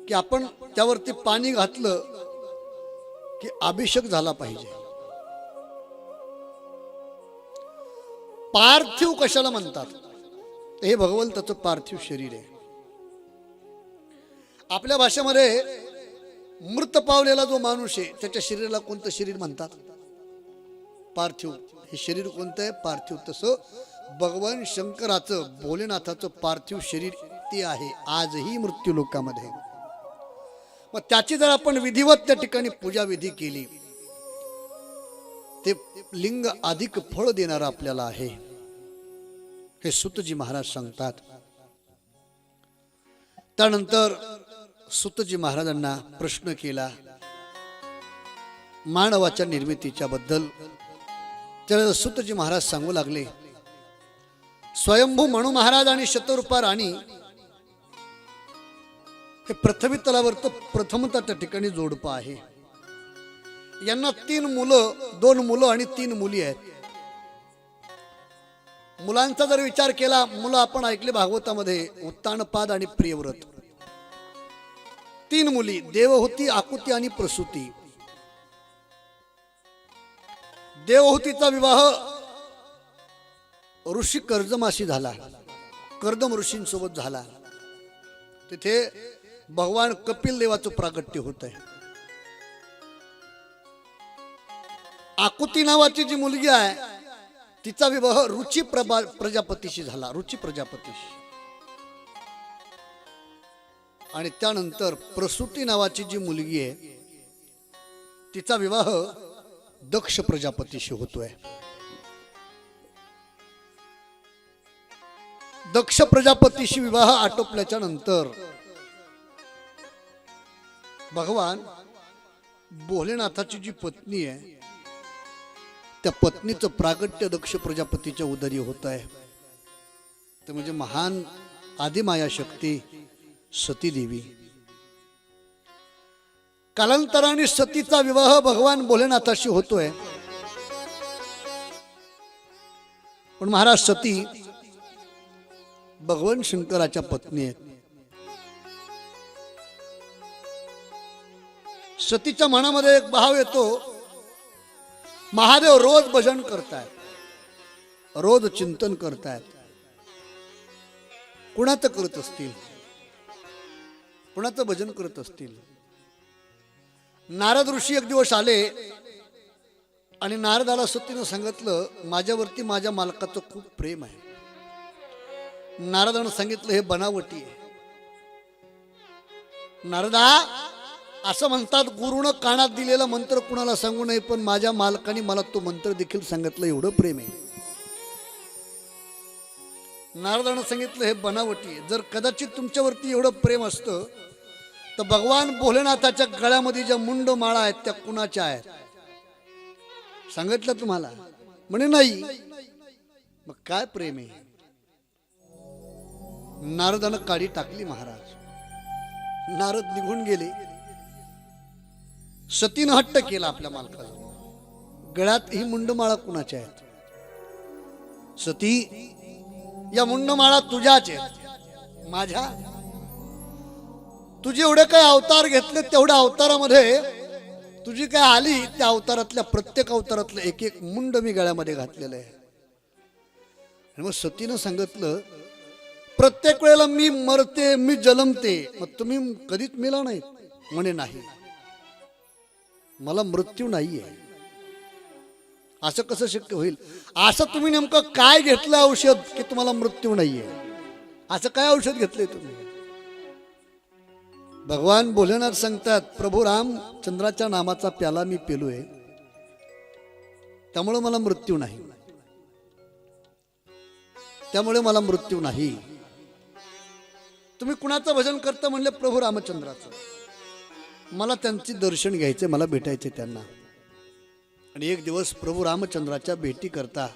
Speaker 1: की आपण त्यावरती पाणी घातलं की अभिषेक झाला पाहिजे. पार्थिव कशाला म्हणतात? हे भगवंताचं पार्थिव शरीर आहे. आपल्या भाषेमध्ये मृत पावलेला जो माणूस आहे त्याच्या शरीराला कोणतं शरीर म्हणतात? पार्थिव. हे शरीर कोणतं आहे? पार्थिव. तसं भगवान शंकराचं, भोलेनाथाचं पार्थिव शरीर ते आहे आजही मृत्यू लोकामध्ये. मग त्याची जर आपण विधिवत त्या ठिकाणी पूजा विधी केली, ते लिंग अधिक फळ देणारं आपल्याला आहे, हे सूतजी महाराज सांगतात. त्यानंतर सूतजी महाराजांना प्रश्न केला मानवाच्या निर्मितीच्या बद्दल. त्याला सूतजी महाराज सांगू लागले, स्वयंभू म्हणू महाराज आणि शतरूपा राणी हे पृथ्वी तलावरचं प्रथमतः त्या ठिकाणी जोडपं आहे. यांना 3 मुलं, 2 मुलं आणि 3 मुली आहेत. मुलांचा जर विचार केला, मुलं आपण ऐकले भागवतामध्ये, उत्तानपाद आणि प्रियव्रत. 3 मुली, देवहूती, आकुती आणि प्रसूती. देवहूतीचा विवाह ऋषी कर्दमाशी झाला, कर्दम ऋषींसोबत झाला. तिथे भगवान कपिल देवाचं प्रागट्य होत आहे. आकुती नावाची जी मुलगी आहे तिचा विवाह रुची प्रजापतीशी झाला, रुची प्रजापतीशी. आणि त्यानंतर प्रसूती नावाची जी मुलगी आहे तिचा विवाह दक्ष प्रजापतीशी होतोय. दक्ष प्रजापतीशी विवाह आटोपल्याच्या नंतर भगवान भोलेनाथाची जी पत्नी आहे त्या पत्नीचं प्रागट्य दक्ष प्रजापतीच्या उदरी होत आहे. ते म्हणजे महान आदिमाया शक्ती सती देवी. कालांतराने सतीचा विवाह भगवान भोलेनाथाशी होतोय. पण महाराज सती भगवान शंकराच्या पत्नी आहेत. सतीच्या मनामध्ये एक भाव येतो, महादेव रोज भजन करतायत, रोज चिंतन करतायत. कुणाचं करत असतील, कुणाचं भजन करत असतील. नारद ऋषी एक दिवस आले आणि नारदाला सतीनं सांगितलं, माझ्यावरती माझ्या मालकाचं खूप प्रेम आहे. नारदानं सांगितलं, हे बनावटी आहे. नारदा, असं म्हणतात गुरुनं कानात दिलेला मंत्र कुणाला सांगू नये, पण माझ्या मालकाने मला तो मंत्र देखील सांगितलं, एवढं प्रेम आहे. नारदानं सांगितलं, हे बनावटी आहे. जर कदाचित तुमच्यावरती एवढं प्रेम असतं तर भगवान भोलेनाथाच्या गळ्यामध्ये ज्या मुंड माळा आहेत त्या कुणाच्या आहेत सांगितलं तुम्हाला? म्हणे नाही. मग काय प्रेम आहे? नारदानं काडी टाकली महाराज. नारद निघून गेले. सतीनं हट्ट केला आपल्या मालकाला, गळ्यात ही मुंडमाळा कुणाच्या आहेत? सती, या मुंडमाळा तुझ्याच आहेत. माझ्या? तुझे एवढे काय अवतार घेतले तेवढ्या अवतारामध्ये तुझी काय आली, त्या अवतारातल्या प्रत्येक अवतारातलं एक एक मुंड मी गळ्यामध्ये घातलेलं आहे. आणि मग सतीनं सांगितलं, प्रत्येक वेळेला मी मरते, मी जन्मते, मग तुम्ही कधीच मेला नाही? म्हणे नाही, मला मृत्यू नाहीये. असं कसं शक्य होईल? असं तुम्ही नेमकं काय घेतलं औषध की तुम्हाला मृत्यू नाहीये? असं काय औषध घेतलंय तुम्ही? भगवान भोलेनाथ सांगतात, प्रभू रामचंद्राच्या नामाचा प्याला मी पेलोय, त्यामुळे मला मृत्यू नाही, त्यामुळे मला मृत्यू नाही. तुम्ही कुणाचं भजन करता म्हणले? प्रभू रामचंद्राचं. मला त्यांचे दर्शन घ्यायचे, मला भेटायचे त्यांना. आणि एक दिवस प्रभू रामचंद्राच्या भेटी करता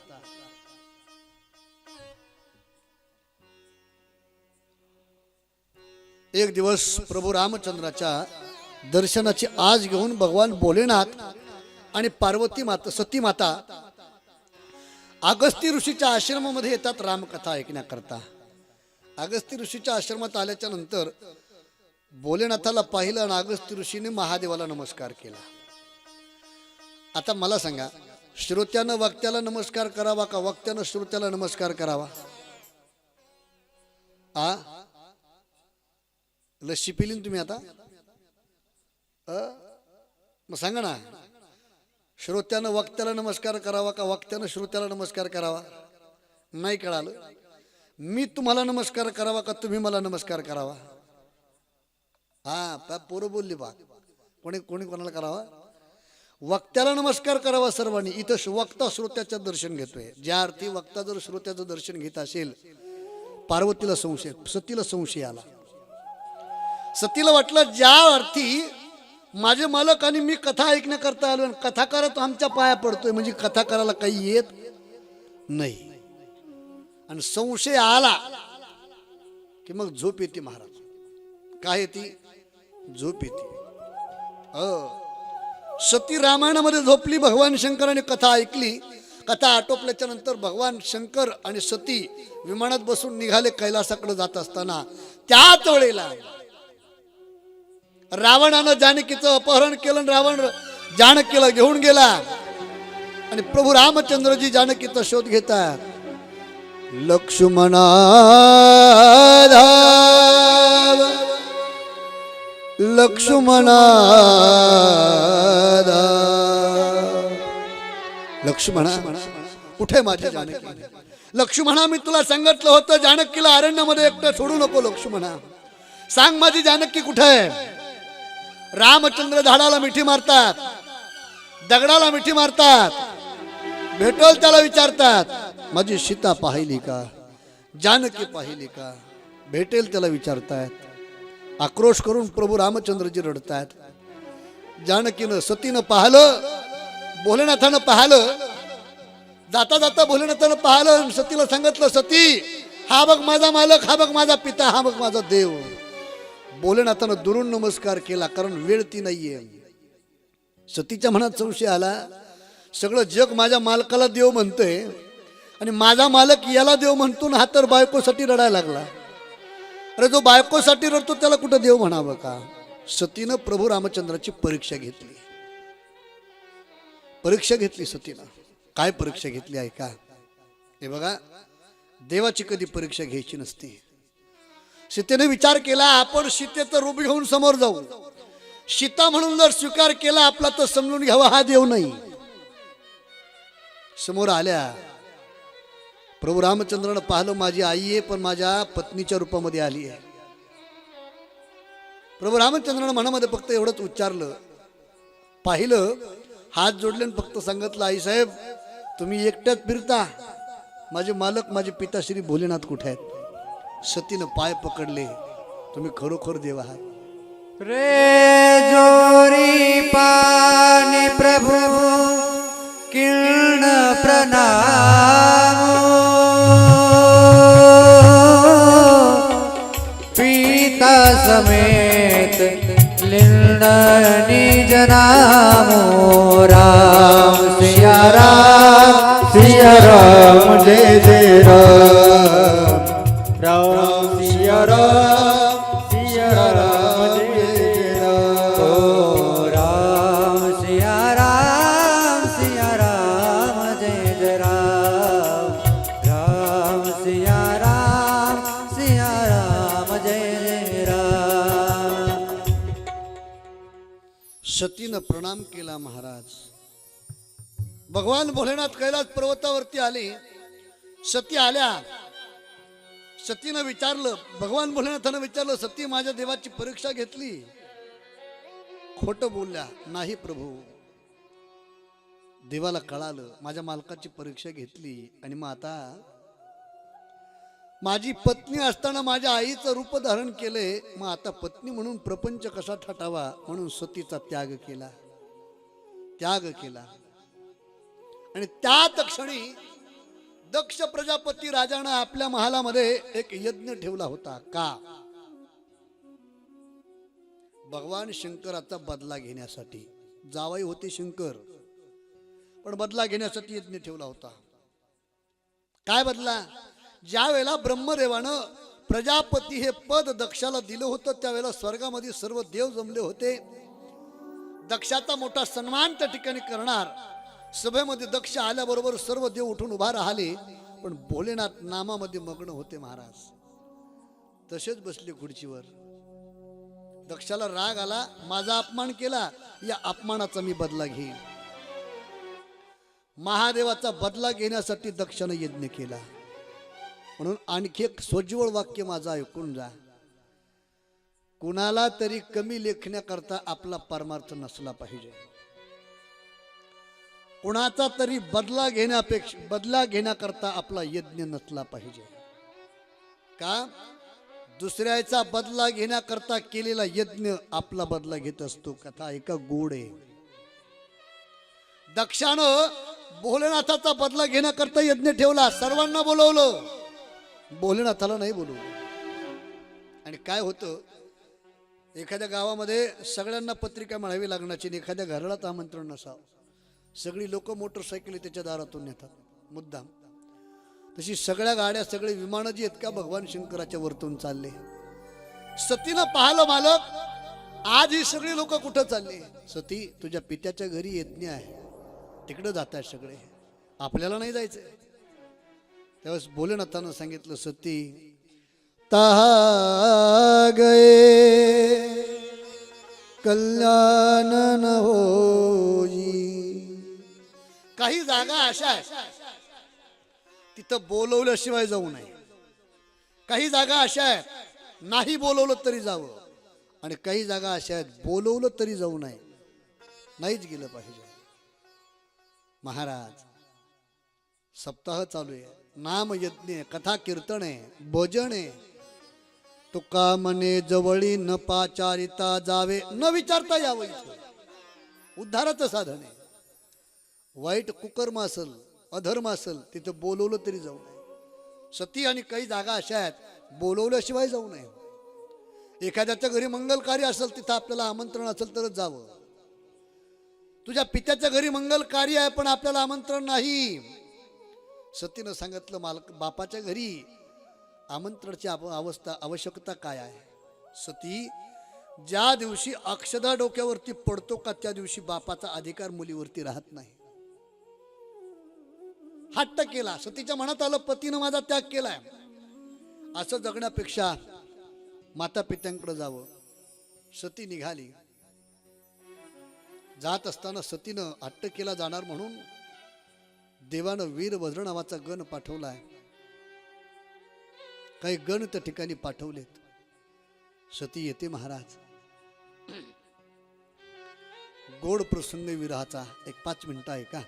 Speaker 1: एक दिवस प्रभू रामचंद्राच्या दर्शनाची आज घेऊन भगवान भोलेनाथ आणि पार्वती माता सती माता अगस्ती ऋषीच्या आश्रमामध्ये येतात रामकथा ऐकण्याकरता. अगस्ती ऋषीच्या आश्रमात आल्याच्या नंतर भोलेनाथाला पाहिलं आणि अगस्ती ऋषीने महादेवाला नमस्कार केला. आता मला सांगा, श्रोत्यानं वक्त्याला नमस्कार करावा का वक्त्यानं श्रोत्याला नमस्कार करावा? लस्सी पिली तुम्ही आता? मग सांगा ना, श्रोत्यानं वक्त्याला नमस्कार करावा का वक्त्यानं श्रोत्याला नमस्कार करावा? नाही कळालं? मी तुम्हाला नमस्कार करावा का तुम्ही मला नमस्कार करावा? पोरं बोलली बा. कोणी कोणी कोणाला करावा? वक्त्याला नमस्कार करावा सर्वांनी. इथं वक्ता श्रोत्याचं दर्शन घेतोय. ज्या अर्थी वक्ता जर श्रोत्याचं दर्शन घेत असेल, पार्वतीला संशय, सतीला संशय आला. सतीला वाटलं, ज्या अर्थी माझे मालक आणि मी कथा ऐकण्याकरता आलो, कथा करत आमच्या पाया पडतोय, म्हणजे कथा करायला काही येत नाही. आणि संशय आला की मग झोप येते महाराज. काय येते? झोप येते. सती रामायणामध्ये झोपली. भगवान शंकराने कथा ऐकली. कथा आटोपल्याच्या नंतर भगवान शंकर आणि सती विमानात बसून निघाले कैलासाकडे जात असताना त्याच वेळेला रावणानं जानकीचं अपहरण केलं. रावण जानकीला घेऊन गेला आणि प्रभू रामचंद्रजी जानकीचा शोध घेतात. लक्ष्मणा धाव, लक्ष्मणा धाव. लक्ष्मणा कुठे माझी जानकी? लक्ष्मणा, मी तुला सांगितलं होतं जानकीला अरण्यामध्ये एकटं सोडू नको. लक्ष्मणा, सांग माझी जानकी कुठे आहे? रामचंद्र झाडाला मिठी मारतात, दगडाला मिठी मारतात, भेटोल त्याला विचारतात, माझी सीता पाहिली का? जानकी पाहिली का भेटेल त्याला विचारतायत आक्रोश करून प्रभू रामचंद्रजी रडतायत जानकीनं सतीनं पाहिलं भोलेनाथानं पाहिलं जाता जाता भोलेनाथानं पाहिलं सतीला सांगितलं सती हा बघ माझा मालक हा बघ माझा पिता हा बघ माझा देव भोलेनाथानं दुरून नमस्कार केला कारण वेळ ती नाहीये सतीच्या मनात संशय आला सगळं जग माझ्या मालकाला देव म्हणतोय आणि माझा मालक याला देव म्हणतो हा तर बायकोसाठी रडायला लागला अरे जो बायकोसाठी रडतो त्याला कुठं देव म्हणावं का सतीनं प्रभू रामचंद्राची परीक्षा घेतली सतीनं काय परीक्षा घेतली आहे का हे बघा देवाची कधी परीक्षा घ्यायची नसते सीतेने विचार केला आपण सीतेचं रूप घेऊन समोर जाऊ सीता म्हणून जर स्वीकार केला आपला तर समजून घ्यावा हा देव नाही समोर आल्या प्रभू रामचंद्रानं पाहिलं माझी आई आहे पण माझ्या पत्नीच्या रूपामध्ये आली आहे प्रभू रामचंद्रानं मनामध्ये फक्त एवढंच उच्चारलं पाहिलं हात जोडले आणि फक्त सांगितलं आई साहेब तुम्ही एकट्याच फिरता माझे मालक माझे पिता श्री भोलेनाथ कुठे आहेत सतीनं पाय पकडले तुम्ही खरोखर देव आहात
Speaker 2: रे जोरी पानी प्रभु किर्ण प्रणाम पिता समेत लिंड निज नामो राम सिया राम
Speaker 3: जय जय राम राम सिया राम जय जय राम
Speaker 2: ओ राम सिया राम जय जय राम राम सिया राम जय जय राम
Speaker 1: सतीनं प्रणाम केला महाराज भगवान भोलेनाथ कैलास पर्वतावरती आले सती आल्या सतीनं विचारलं भगवान भोलेनाथानं विचारलं सती माझ्या देवाची परीक्षा घेतली खोटं बोलल्या नाही प्रभू देवाला कळालं माझ्या मालकाची परीक्षा घेतली आणि मग आता माझी पत्नी असताना माझ्या आईचं रूप धारण केले मग आता पत्नी म्हणून प्रपंच कसा थाटावा म्हणून सतीचा त्याग केला आणि त्याच क्षणी दक्ष प्रजापती राजानं आपल्या महालामध्ये एक यज्ञ ठेवला होता का भगवान शंकराचा बदला घेण्यासाठी जावई होते शंकर पण बदला घेण्यासाठी यज्ञ ठेवला होता काय बदला ज्या वेळेला ब्रह्मदेवानं प्रजापती हे पद दक्षाला दिलं होतं त्यावेळेला स्वर्गामध्ये सर्व देव जमले होते दक्षाचा मोठा सन्मान त्या ठिकाणी करणार सभेमध्ये दक्ष आल्याबरोबर सर्व देव उठून उभा राहिले पण भोलेनाथ नामामध्ये मग्न होते महाराज तसेच बसले खुर्चीवर दक्षाला राग आला माझा अपमान केला या अपमानाचा मी बदला घेईन महादेवाचा बदला घेण्यासाठी दक्षाने यज्ञ केला म्हणून आणखी एक सोज्वळ वाक्य माझं ऐकून जा कुणाला तरी कमी लेखण्याकरता आपला परमार्थ नसला पाहिजे कुणाचा तरी बदला घेण्याकरता आपला यज्ञ नसला पाहिजे का दुसऱ्याचा बदला घेण्याकरता केलेला यज्ञ आपला बदला घेत असतो कथा एका गोड आहे दक्षानं भोलेनाथाचा बदला घेण्याकरता यज्ञ ठेवला सर्वांना बोलवलं भोलेनाथाला नाही बोलवलं आणि काय होतं एखाद्या गावामध्ये सगळ्यांना पत्रिका मिळावी लागण्याची आणि एखाद्या घरालाच आमंत्रण नसावं सगळी लोक मोटरसायकली त्याच्या दारातून नेतात मुद्दाम तशी सगळ्या गाड्या सगळे विमानं जी आहेत का भगवान शंकराच्या वरतून चालले सतीनं पाहिलं मालक आज ही सगळी लोक कुठं चालली सती तुझ्या पित्याच्या घरी यज्ञ आहे तिकडं जात आहेत सगळे आपल्याला नाही जायचं त्यावेळेस भोलेनाथानं सांगितलं सती तहा गए कल्याण न होई काही जागा अशा आहेत तिथं बोलवल्याशिवाय जाऊ नये काही जागा अशा आहेत नाही बोलवलं तरी जावं आणि काही जागा अशा आहेत बोलवलं तरी जाऊ नये नाहीच गेलं पाहिजे महाराज सप्ताह चालू आहे नाम यज्ञ आहे, कथा कीर्तन आहे, भजन आहे. तुका म्हणे जवळी न पाचारिता जावे, न विचारता यावं इथं. उद्धाराचं साधन आहे. वाईट कुकर्म असेल, अधर्म असेल, तिथं बोलवलं तरी जाऊ नये. सती आणि काही जागा अशा आहेत बोलवल्याशिवाय जाऊ नये. एखाद्याच्या घरी मंगल कार्य असेल तिथं आपल्याला आमंत्रण असेल तरच जावं. तुझ्या पित्याच्या घरी मंगल कार्य आहे पण आपल्याला आमंत्रण नाही. सतीनं सांगितलं मालक बापाच्या घरी आमंत्रणाची आवश्यकता काय आहे. सती, ज्या दिवशी अक्षदा डोक्यावरती पडतो का त्या दिवशी बापाचा अधिकार मुलीवरती राहत नाही. हट्ट केला. सतीच्या मनात आलं पतीनं माझा त्याग केलाय, असं जगण्यापेक्षा माता पित्यांकडे जावं. सती निघाली. जात असताना सतीनं हट्ट केला जाणार म्हणून देवानं वीरभद्र नावाचा गण पाठवलाय. काही गण त्या ठिकाणी पाठवलेत. सती येते महाराज. गोड प्रसंग विरहाचा. एक 5 मिनिटं आहे का.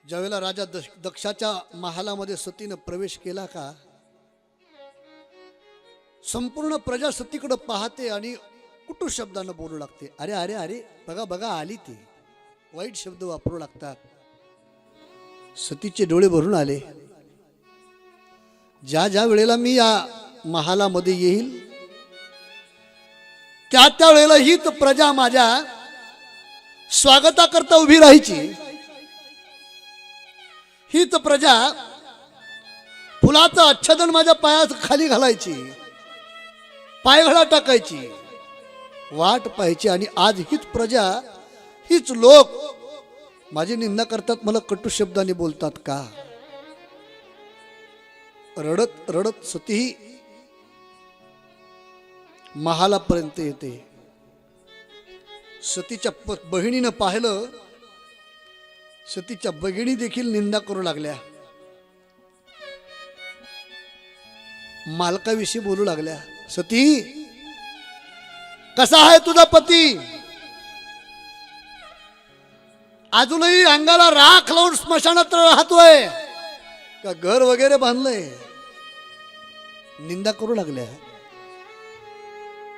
Speaker 1: ज्यावेळेला राजा दक्षाच्या महालामध्ये सतीनं प्रवेश केला का, संपूर्ण प्रजा सतीकडे पाहते आणि कुटू शब्दानं बोलू लागते. अरे अरे अरे, बघा बघा आली ती. वाईट शब्द वापरू लागतात. सतीचे डोळे भरून आले. ज्या ज्या वेळेला मी या महालामध्ये येईल त्या त्या वेळेला हीच प्रजा माझ्या स्वागताकरता उभी राहायची. हीच प्रजा फुलाचं आच्छादन माझ्या पायात खाली घालायची, पायघडा टाकायची, वाट पाहायची. आणि आज हीच प्रजा, हीच लोक माझी निंदा करतात, मला कटू शब्दाने बोलतात का. रडत रडत सती महालापर्यंत येते. सतीच्या बहिणीनं पाहिलं. सतीच्या बहिणी देखील निंदा करू लागल्या, मालकाविषयी बोलू लागल्या. सती, कसा आहे तुझा पती. अजूनही अंगाला राख लावून स्मशानात राहतोय का घर वगैरे बांधलंय. निंदा करू लागल्या.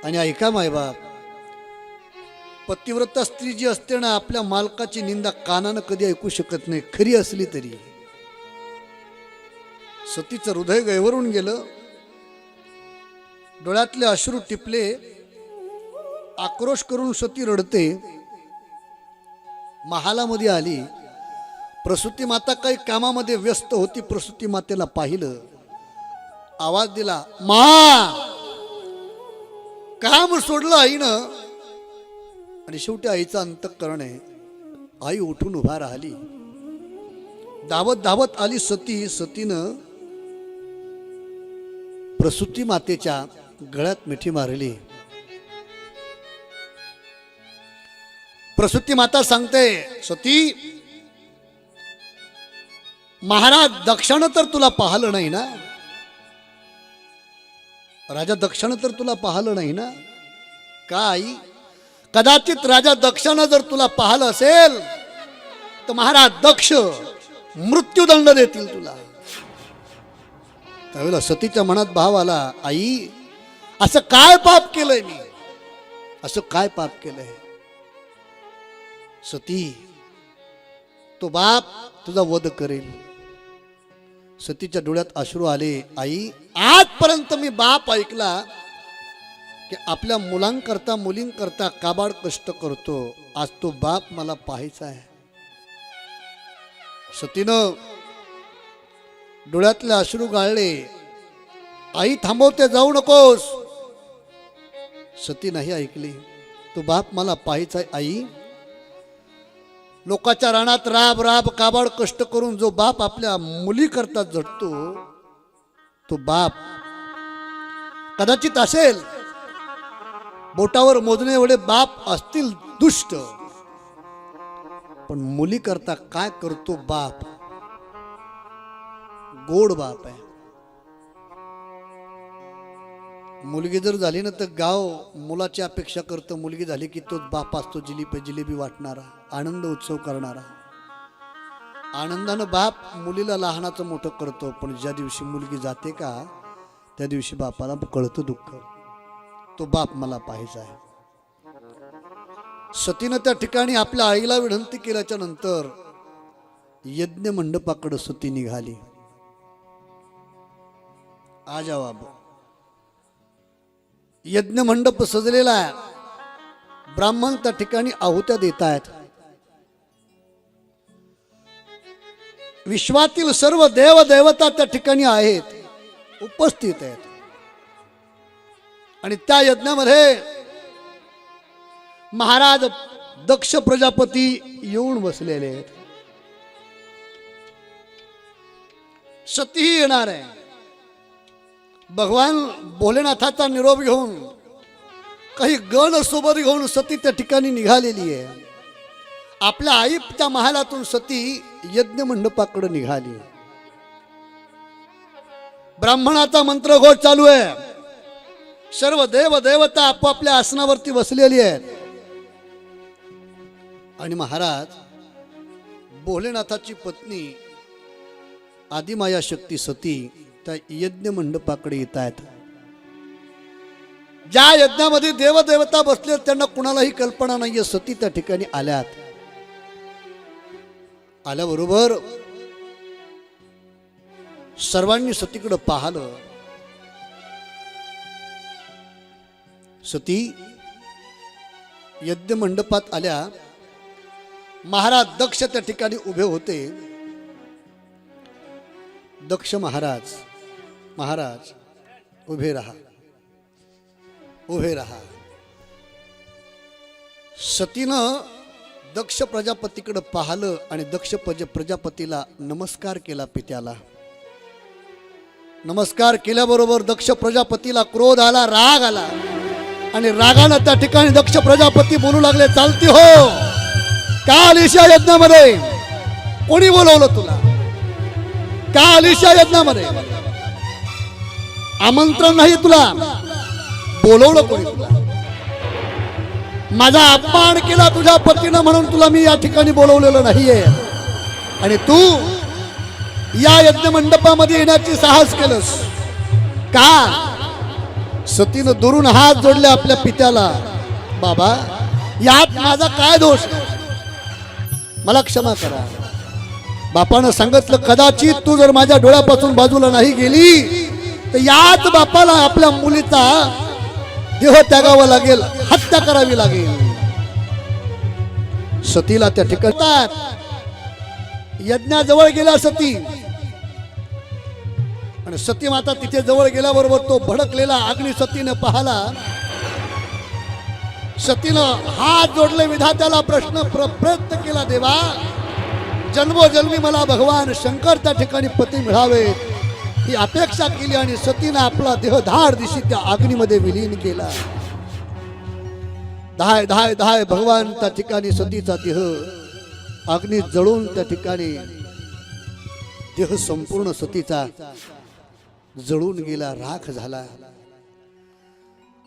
Speaker 1: आणि ऐका मायबाप, पतिव्रता स्त्री जी असते ना, आपल्या मालकाची निंदा कानानं कधी ऐकू शकत नाही, खरी असली तरी. सतीचं हृदय गैवरून गेलं. डोळ्यातले अश्रू टिपले. आक्रोश करून सती रडते. महालामध्ये आली. प्रसूती माता काही कामामध्ये व्यस्त होती. प्रसूती मातेला पाहिलं, आवाज दिला, मा. काम सोडलं आईनं. आणि शेवटी आईचं अंतःकरण आहे. आई उठून उभा राहिली. धावत धावत आली सती. सतीनं प्रसूती मातेच्या गळ्यात मिठी मारली. प्रसूती माता सांगते, सती, महाराज दक्षानं तर तुला पाहिलं नाही ना. राजा दक्षानं तर तुला पाहिलं नाही ना. का आई, कदाचित राजा दक्षानं जर तुला पाहिलं असेल तर महाराज दक्ष मृत्यूदंड देतील तुला. त्यावेळेला सतीच्या मनात भाव आला, आई असं काय पाप केलंय मी, असं काय पाप केलंय. सती, तो बाप तुझा वध करेल. सतीच्या डोळ्यात अश्रू आले. आई, आजपर्यंत मी बाप ऐकला की आपल्या मुलांकरता मुलींकरता काबाड कष्ट करतो. आज तो बाप मला पाहायचा आहे. सतीनं डोळ्यातले अश्रू गाळले. आई थांबवते, जाऊ नकोस. सती नाही ऐकली. तो बाप मला पाहायचा आहे. आई, लोकांच्या रानात राब राब काबाड कष्ट करून जो बाप आपल्या मुली करता झटतो, तो बाप कदाचित असेल, बोटावर मोजणे एवढे बाप असतील दुष्ट, पण मुली करता काय करतो बाप, गोड बाप आहे. मुलगी जर झाली ना तर गाव मुलाची अपेक्षा करतं. मुलगी झाली की तोच बाप असतो जिलेबी वाटणारा, आनंद उत्सव करणारा. आनंदानं बाप मुलीला लहानाचं मोठं करतो, पण ज्या दिवशी मुलगी जाते का त्या दिवशी बापाला कळतं दुःख, तो बाप मला पाहिजे आहे. सतीनं त्या ठिकाणी आपल्या आईला विनंती केल्याच्या नंतर यज्ञ मंडपाकडे सती निघाली. आजा बाबा, यज्ञ मंडप सजलेला आहे. ब्राह्मण त्या ठिकाणी आहुत्या देत आहेत. विश्वातील सर्व देव देवता त्या ठिकाणी आहेत, उपस्थित आहेत. आणि त्या यज्ञामध्ये महाराज दक्ष प्रजापती येऊन बसलेले आहेत. सतीही येणार आहे. भगवान भोलेनाथाचा निरोप घेऊन काही गण सोबत घेऊन सती त्या ठिकाणी निघालेली आहे. आपल्या आईच्या महालातून सती यज्ञ मंडपाकडे निघाली. ब्राह्मणाचा मंत्रघोष चालू आहे. सर्व देव देवता आपापल्या आसनावरती बसलेली आहेत. आणि महाराज भोलेनाथाची पत्नी आदिमाया शक्ती सती त्या यज्ञ मंडपाकडे येत आहेत. ज्या यज्ञामध्ये देवदेवता बसले त्यांना कुणालाही कल्पना नाहीये सती त्या ठिकाणी आल्यात. आल्याबरोबर सर्वांनी सतीकडे पाहिलं. सती यज्ञ मंडपात आल्या. महाराज दक्ष त्या ठिकाणी उभे होते. दक्ष महाराज, महाराज उभे राहा, उभे राहा. सतीनं दक्ष प्रजापतीकडे पाहिलं आणि दक्ष प्रजापतीला नमस्कार केला. पित्याला नमस्कार केल्याबरोबर दक्ष प्रजापतीला क्रोध आला, राग आला. आणि रागानं त्या ठिकाणी दक्ष प्रजापती बोलू लागले, चालती हो का आलीशा यज्ञामध्ये? कोणी बोलवलं तुला? का आलीशा यज्ञामध्ये? आमंत्रण नाही तुला, बोलवलं कोणी तुला? माझा अपमान केला तुझ्या पतीनं म्हणून तुला मी या ठिकाणी बोलवलेलं नाहीये. आणि तू या यज्ञ मंडपामध्ये येण्याची साहस केलंस का? सतीनं दुरून हात जोडले आपल्या पित्याला. बाबा, यात माझा काय दोष? मला क्षमा करा. बापानं सांगितलं, कदाचित तू जर माझ्या डोळ्यापासून बाजूला नाही गेली तर याच बापाला आपल्या मुलीचा देह त्यागावा लागेल, हत्या करावी लागेल. सतीला त्या ठिकाणी यज्ञाजवळ गेला सती. आणि सती माता तिथे जवळ गेल्याबरोबर तो भडकलेला अग्नी सतीनं पाहला. सतीनं हात जोडले, विधात्याला प्रयत्न केला, देवा जन्मोजन्मी मला भगवान शंकर त्या ठिकाणी पती मिळावे ही अपेक्षा केली. आणि सतीनं आपला देह धाड दिशी त्या अग्नीमध्ये विलीन केला. धाय धाय धाय भगवान त्या ठिकाणी सतीचा देह अग्नी जळून त्या ठिकाणी देह संपूर्ण सतीचा जळून गेला, राख झाला.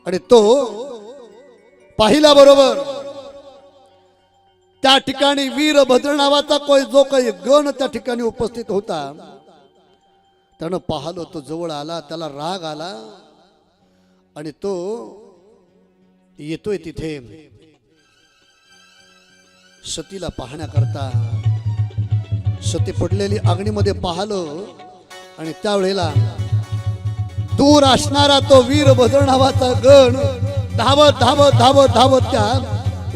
Speaker 1: आणि तो पाहिल्याबरोबर त्या ठिकाणी वीरभद्र नावाचा जो काही गण त्या ठिकाणी उपस्थित होता त्यानं पाहिलं. तो जवळ आला, त्याला राग आला आणि तो येतोय तिथे सतीला पाहण्याकरता. सती पडलेली अग्नीमध्ये पाहिलं आणि त्यावेळेला दूर असणारा तो वीरभद्र नावाचा गण धावत धावत धावत धावत त्या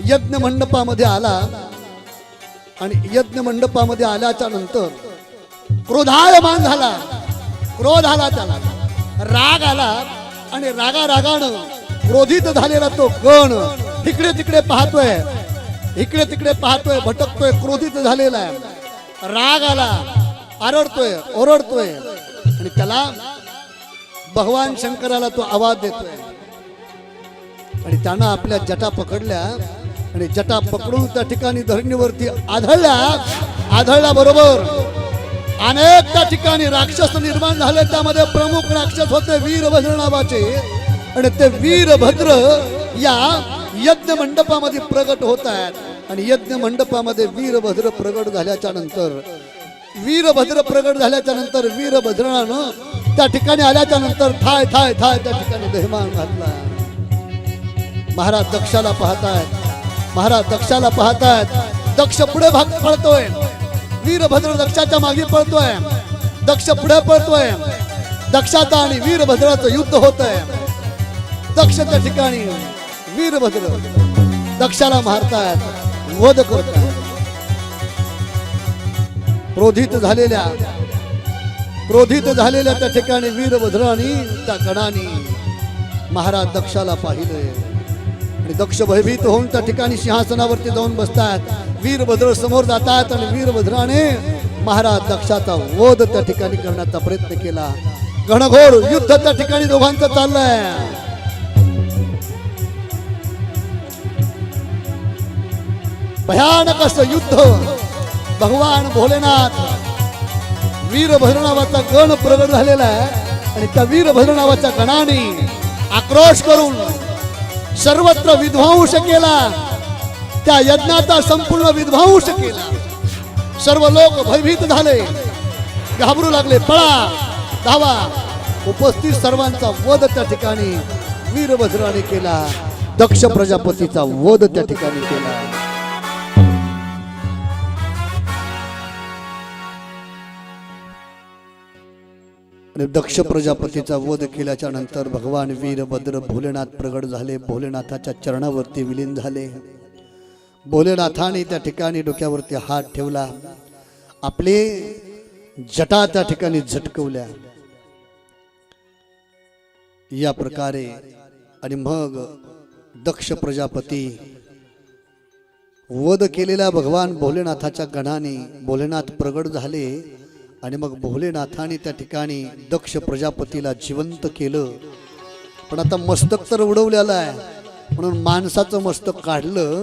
Speaker 1: यज्ञ मंडपामध्ये आला. आणि यज्ञ मंडपामध्ये आल्याच्या नंतर क्रोधायमान झाला. क्रोध आला, त्याला राग आला. आणि रागानं क्रोधित झालेला तो गण इकडे तिकडे पाहतोय, इकडे तिकडे पाहतोय, भटकतोय, क्रोधित झालेला आहे. राग आला, आरडतोय, ओरडतोय. आणि त्याला भगवान शंकराला तो आवाज देतोय. आणि त्यानं आपल्या जटा पकडल्या आणि जटा पकडून त्या ठिकाणी धरणीवरती आढळल्याबरोबर अनेक त्या ठिकाणी राक्षस निर्माण झाले. त्यामध्ये प्रमुख राक्षस होते वीरभद्र नावाचे. आणि ते वीरभद्र या यज्ञ मंडपामध्ये प्रगट होत आहेत. आणि यज्ञ मंडपामध्ये वीरभद्र प्रगट झाल्याच्या नंतर वीरभद्र प्रगट झाल्याच्या नंतर वीरभद्रानं त्या ठिकाणी आल्याच्या नंतर थाय थाय थाय त्या ठिकाणी बेहमान घातला. महाराज दक्षाला पाहतायत, महाराज दक्षाला पाहतायत. दक्ष पुढे भाग पळतोय, वीरभद्र दक्षाच्या मागे पळतोय, दक्ष पुढे पळतोय. दक्षाचा आणि वीरभद्राचं युद्ध होत आहे. दक्ष त्या ठिकाणी वीरभद्र दक्षाला मारतायत, वध करतायत. क्रोधित झालेल्या त्या ठिकाणी वीरभद्रानी त्या गणाने महाराज दक्षाला पाहिलंय आणि दक्ष भयभीत होऊन त्या ठिकाणी सिंहासनावरती जाऊन बसतात. वीरभद्र समोर जातात आणि वीरभद्राने महाराज दक्षाचा वध त्या ठिकाणी करण्याचा प्रयत्न केला. घनघोर युद्ध त्या ठिकाणी दोघांचं चाललंय. भयानक असं युद्ध. भगवान भोलेनाथ वीरभद्र नावाचा गण प्रगट झालेला आहे आणि त्या वीरभद्र नावाच्या गणाने आक्रोश करून सर्वत्र विध्वंस केला. त्या यज्ञाचा संपूर्ण विध्वंस केला. सर्व लोक भयभीत झाले, घाबरू लागले, पळा, धावा. उपस्थित सर्वांचा वध त्या ठिकाणी वीरभद्राने केला. दक्ष प्रजापतीचा वध त्या ठिकाणी केला. आणि दक्ष प्रजापतीचा वध केल्याच्या नंतर भगवान वीरभद्र भोलेनाथ प्रगट झाले. भोलेनाथाच्या चरणावरती विलीन झाले. भोलेनाथाने त्या ठिकाणी डोक्यावरती हात ठेवला, आपले जटा त्या ठिकाणी झटकवल्या. या प्रकारे आणि मग दक्ष प्रजापती वध केलेल्या भगवान भोलेनाथाच्या गणाने भोलेनाथ प्रगट झाले आणि मग भोलेनाथाने त्या ठिकाणी दक्ष प्रजापतीला जिवंत केलं. पण आता मस्तक तर उडवलेलं आहे म्हणून माणसाचं मस्तक काढलं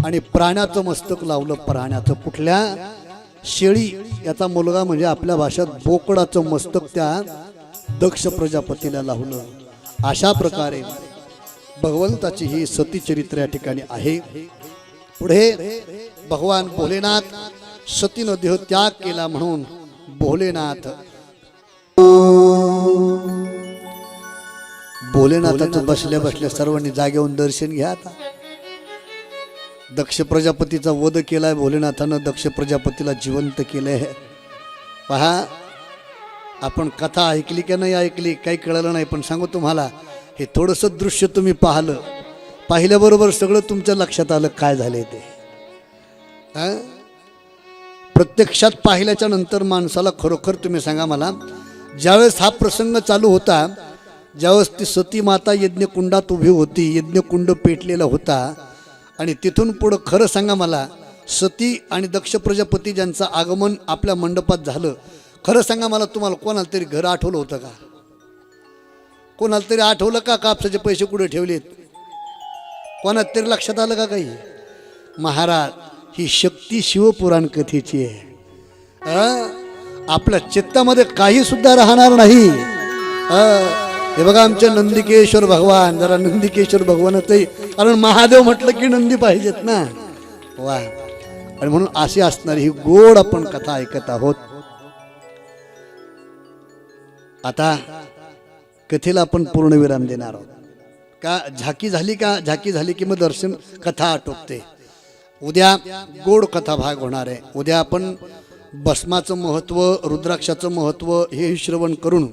Speaker 1: आणि प्राण्याचं मस्तक लावलं. प्राण्याचं कुठल्या? शेळी याचा मुलगा म्हणजे आपल्या भाषेत बोकडाचं मस्तक त्या दक्ष प्रजापतीला लावलं. अशा प्रकारे भगवंताची ही सती चरित्र या ठिकाणी आहे. पुढे भगवान भोलेनाथ सतीनं देह त्याग केला म्हणून भोलेनाथाचं बसल्या बसल्या सर्वांनी जागेवरून दर्शन घ्या. आता दक्ष प्रजापतीचा वध केलाय भोलेनाथानं, दक्ष प्रजापतीला जिवंत केलंय. पहा, आपण कथा ऐकली की नाही ऐकली काही कळलं नाही, पण सांगू तुम्हाला, हे थोडंसं दृश्य तुम्ही पाहिल्याबरोबर सगळं तुमच्या लक्षात आलं काय झालंय ते. प्रत्यक्षात पाहिल्याच्या नंतर माणसाला खरोखर तुम्ही सांगा मला, ज्यावेळेस हा प्रसंग चालू होता, ज्यावेळेस ती सती माता यज्ञकुंडात उभी होती, यज्ञकुंड पेटलेला होता आणि तिथून पुढं खरं सांगा मला, सती आणि दक्ष प्रजापती ज्यांचं आगमन आपल्या मंडपात झालं, खरं सांगा मला, तुम्हाला कोणाला तरी घर आठवलं होतं का? कोणाला तरी आठवलं का कापसाचे पैसे कुठे ठेवलेत? कोणाला तरी लक्षात आलं का काही? महाराज, ही शक्ती शिवपुराण कथेची आहे. आपल्या चित्तामध्ये काही सुद्धा राहणार नाही. हे बघा आमचे नंदिकेश्वर भगवान, जरा नंदिकेश्वर भगवानच, कारण महादेव म्हटलं की नंदी पाहिजेत ना. वा, आणि म्हणून अशी असणारी ही गोड आपण कथा ऐकत आहोत. आता कथेला आपण पूर्णविराम देणार आहोत. का झाकी झाली का? झाकी झाली की मग दर्शन कथा आटोपते. उद्या गोड कथा भाग होणार आहे. उद्या आपण भस्माचं महत्त्व, रुद्राक्षाचं महत्त्व हे श्रवण करून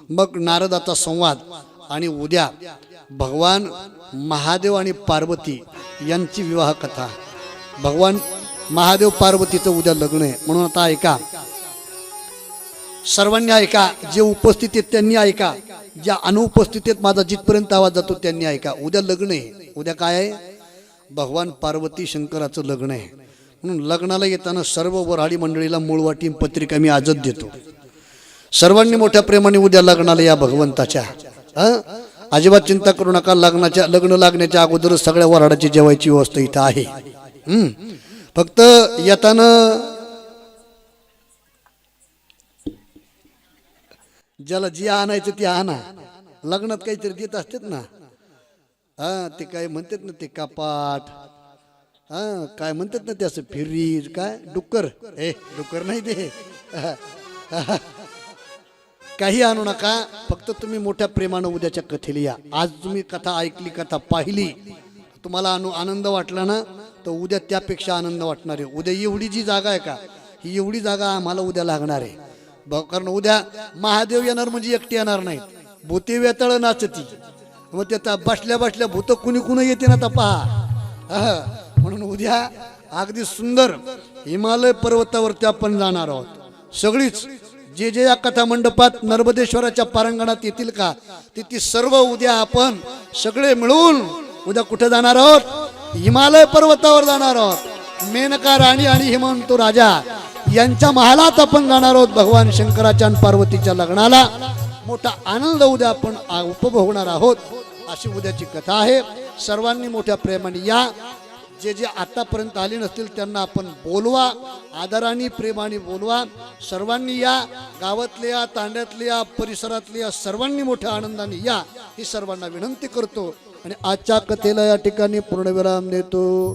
Speaker 1: मग नारदाचा संवाद, आणि उद्या भगवान महादेव आणि पार्वती यांची विवाह कथा. भगवान महादेव पार्वतीचं उद्या लग्न आहे, म्हणून आता ऐका, सर्वांनी ऐका. जे उपस्थित आहेत त्यांनी ऐका, ज्या अनुपस्थित आहेत माझा जिथपर्यंत आवाज जातो त्यांनी ऐका. उद्या लग्न आहे. उद्या काय आहे? भगवान पार्वती शंकराचं लग्न आहे. म्हणून लग्नाला येताना सर्व वऱ्हाडी मंडळीला मूळवाटी पत्रिका मी आजच देतो. सर्वांनी मोठ्या प्रेमाने उद्या लग्नाला या भगवंताच्या. अजिबात चिंता करू नका. लग्न लागण्याच्या अगोदर सगळ्या वऱ्हाडाची जेवायची व्यवस्था इथं आहे. फक्त येताना ज्याला जे आणायचं ते आणा. लग्नात काहीतरी देत असतात ना, ते काय म्हणतात ना, ते कपाट, हा काय म्हणतात ना ते असं फिरी काय डुक्कर डुक्कर नाही ते काही आणू नका फक्त तुम्ही मोठ्या प्रेमानं उद्याच्या कथेला या आज तुम्ही कथा ऐकली कथा पाहिली तुम्हाला आनंद वाटला ना तर उद्या त्यापेक्षा आनंद वाटणार आहे उद्या एवढी जी जागा आहे का ही एवढी जागा आम्हाला उद्या लागणार आहे कारण उद्या महादेव येणार म्हणजे एकटी येणार नाही भूते वेताळ नाचती मग त्या बसल्या बसल्या भूत कुणी कुणी येते ना तर पहा म्हणून उद्या अगदी सुंदर हिमालय पर्वतावरती आपण जाणार आहोत सगळीच जे जे या कथा मंडपात नर्मदेश्वराच्या पारंगणात येतील का ती सर्व उद्या आपण सगळे मिळून उद्या कुठे जाणार आहोत हिमालय पर्वतावर जाणार आहोत मेनका राणी आणि हिमंतो राजा यांच्या महालात आपण जाणार आहोत भगवान शंकराच्या आणि पार्वतीच्या लग्नाला मोठा आनंद उद्या आपण उपभोगणार आहोत अशी उद्याची कथा आहे सर्वांनी मोठ्या प्रेमाने या जे जे आतापर्यंत आले नसतील त्यांना आपण बोलवा आदराने प्रेमाने बोलवा सर्वांनी या गावातल्या या तांड्यातल्या या परिसरातल्या या सर्वांनी मोठ्या आनंदाने या ही सर्वांना विनंती करतो आणि आजच्या कथेला या ठिकाणी पूर्णविराम देतो.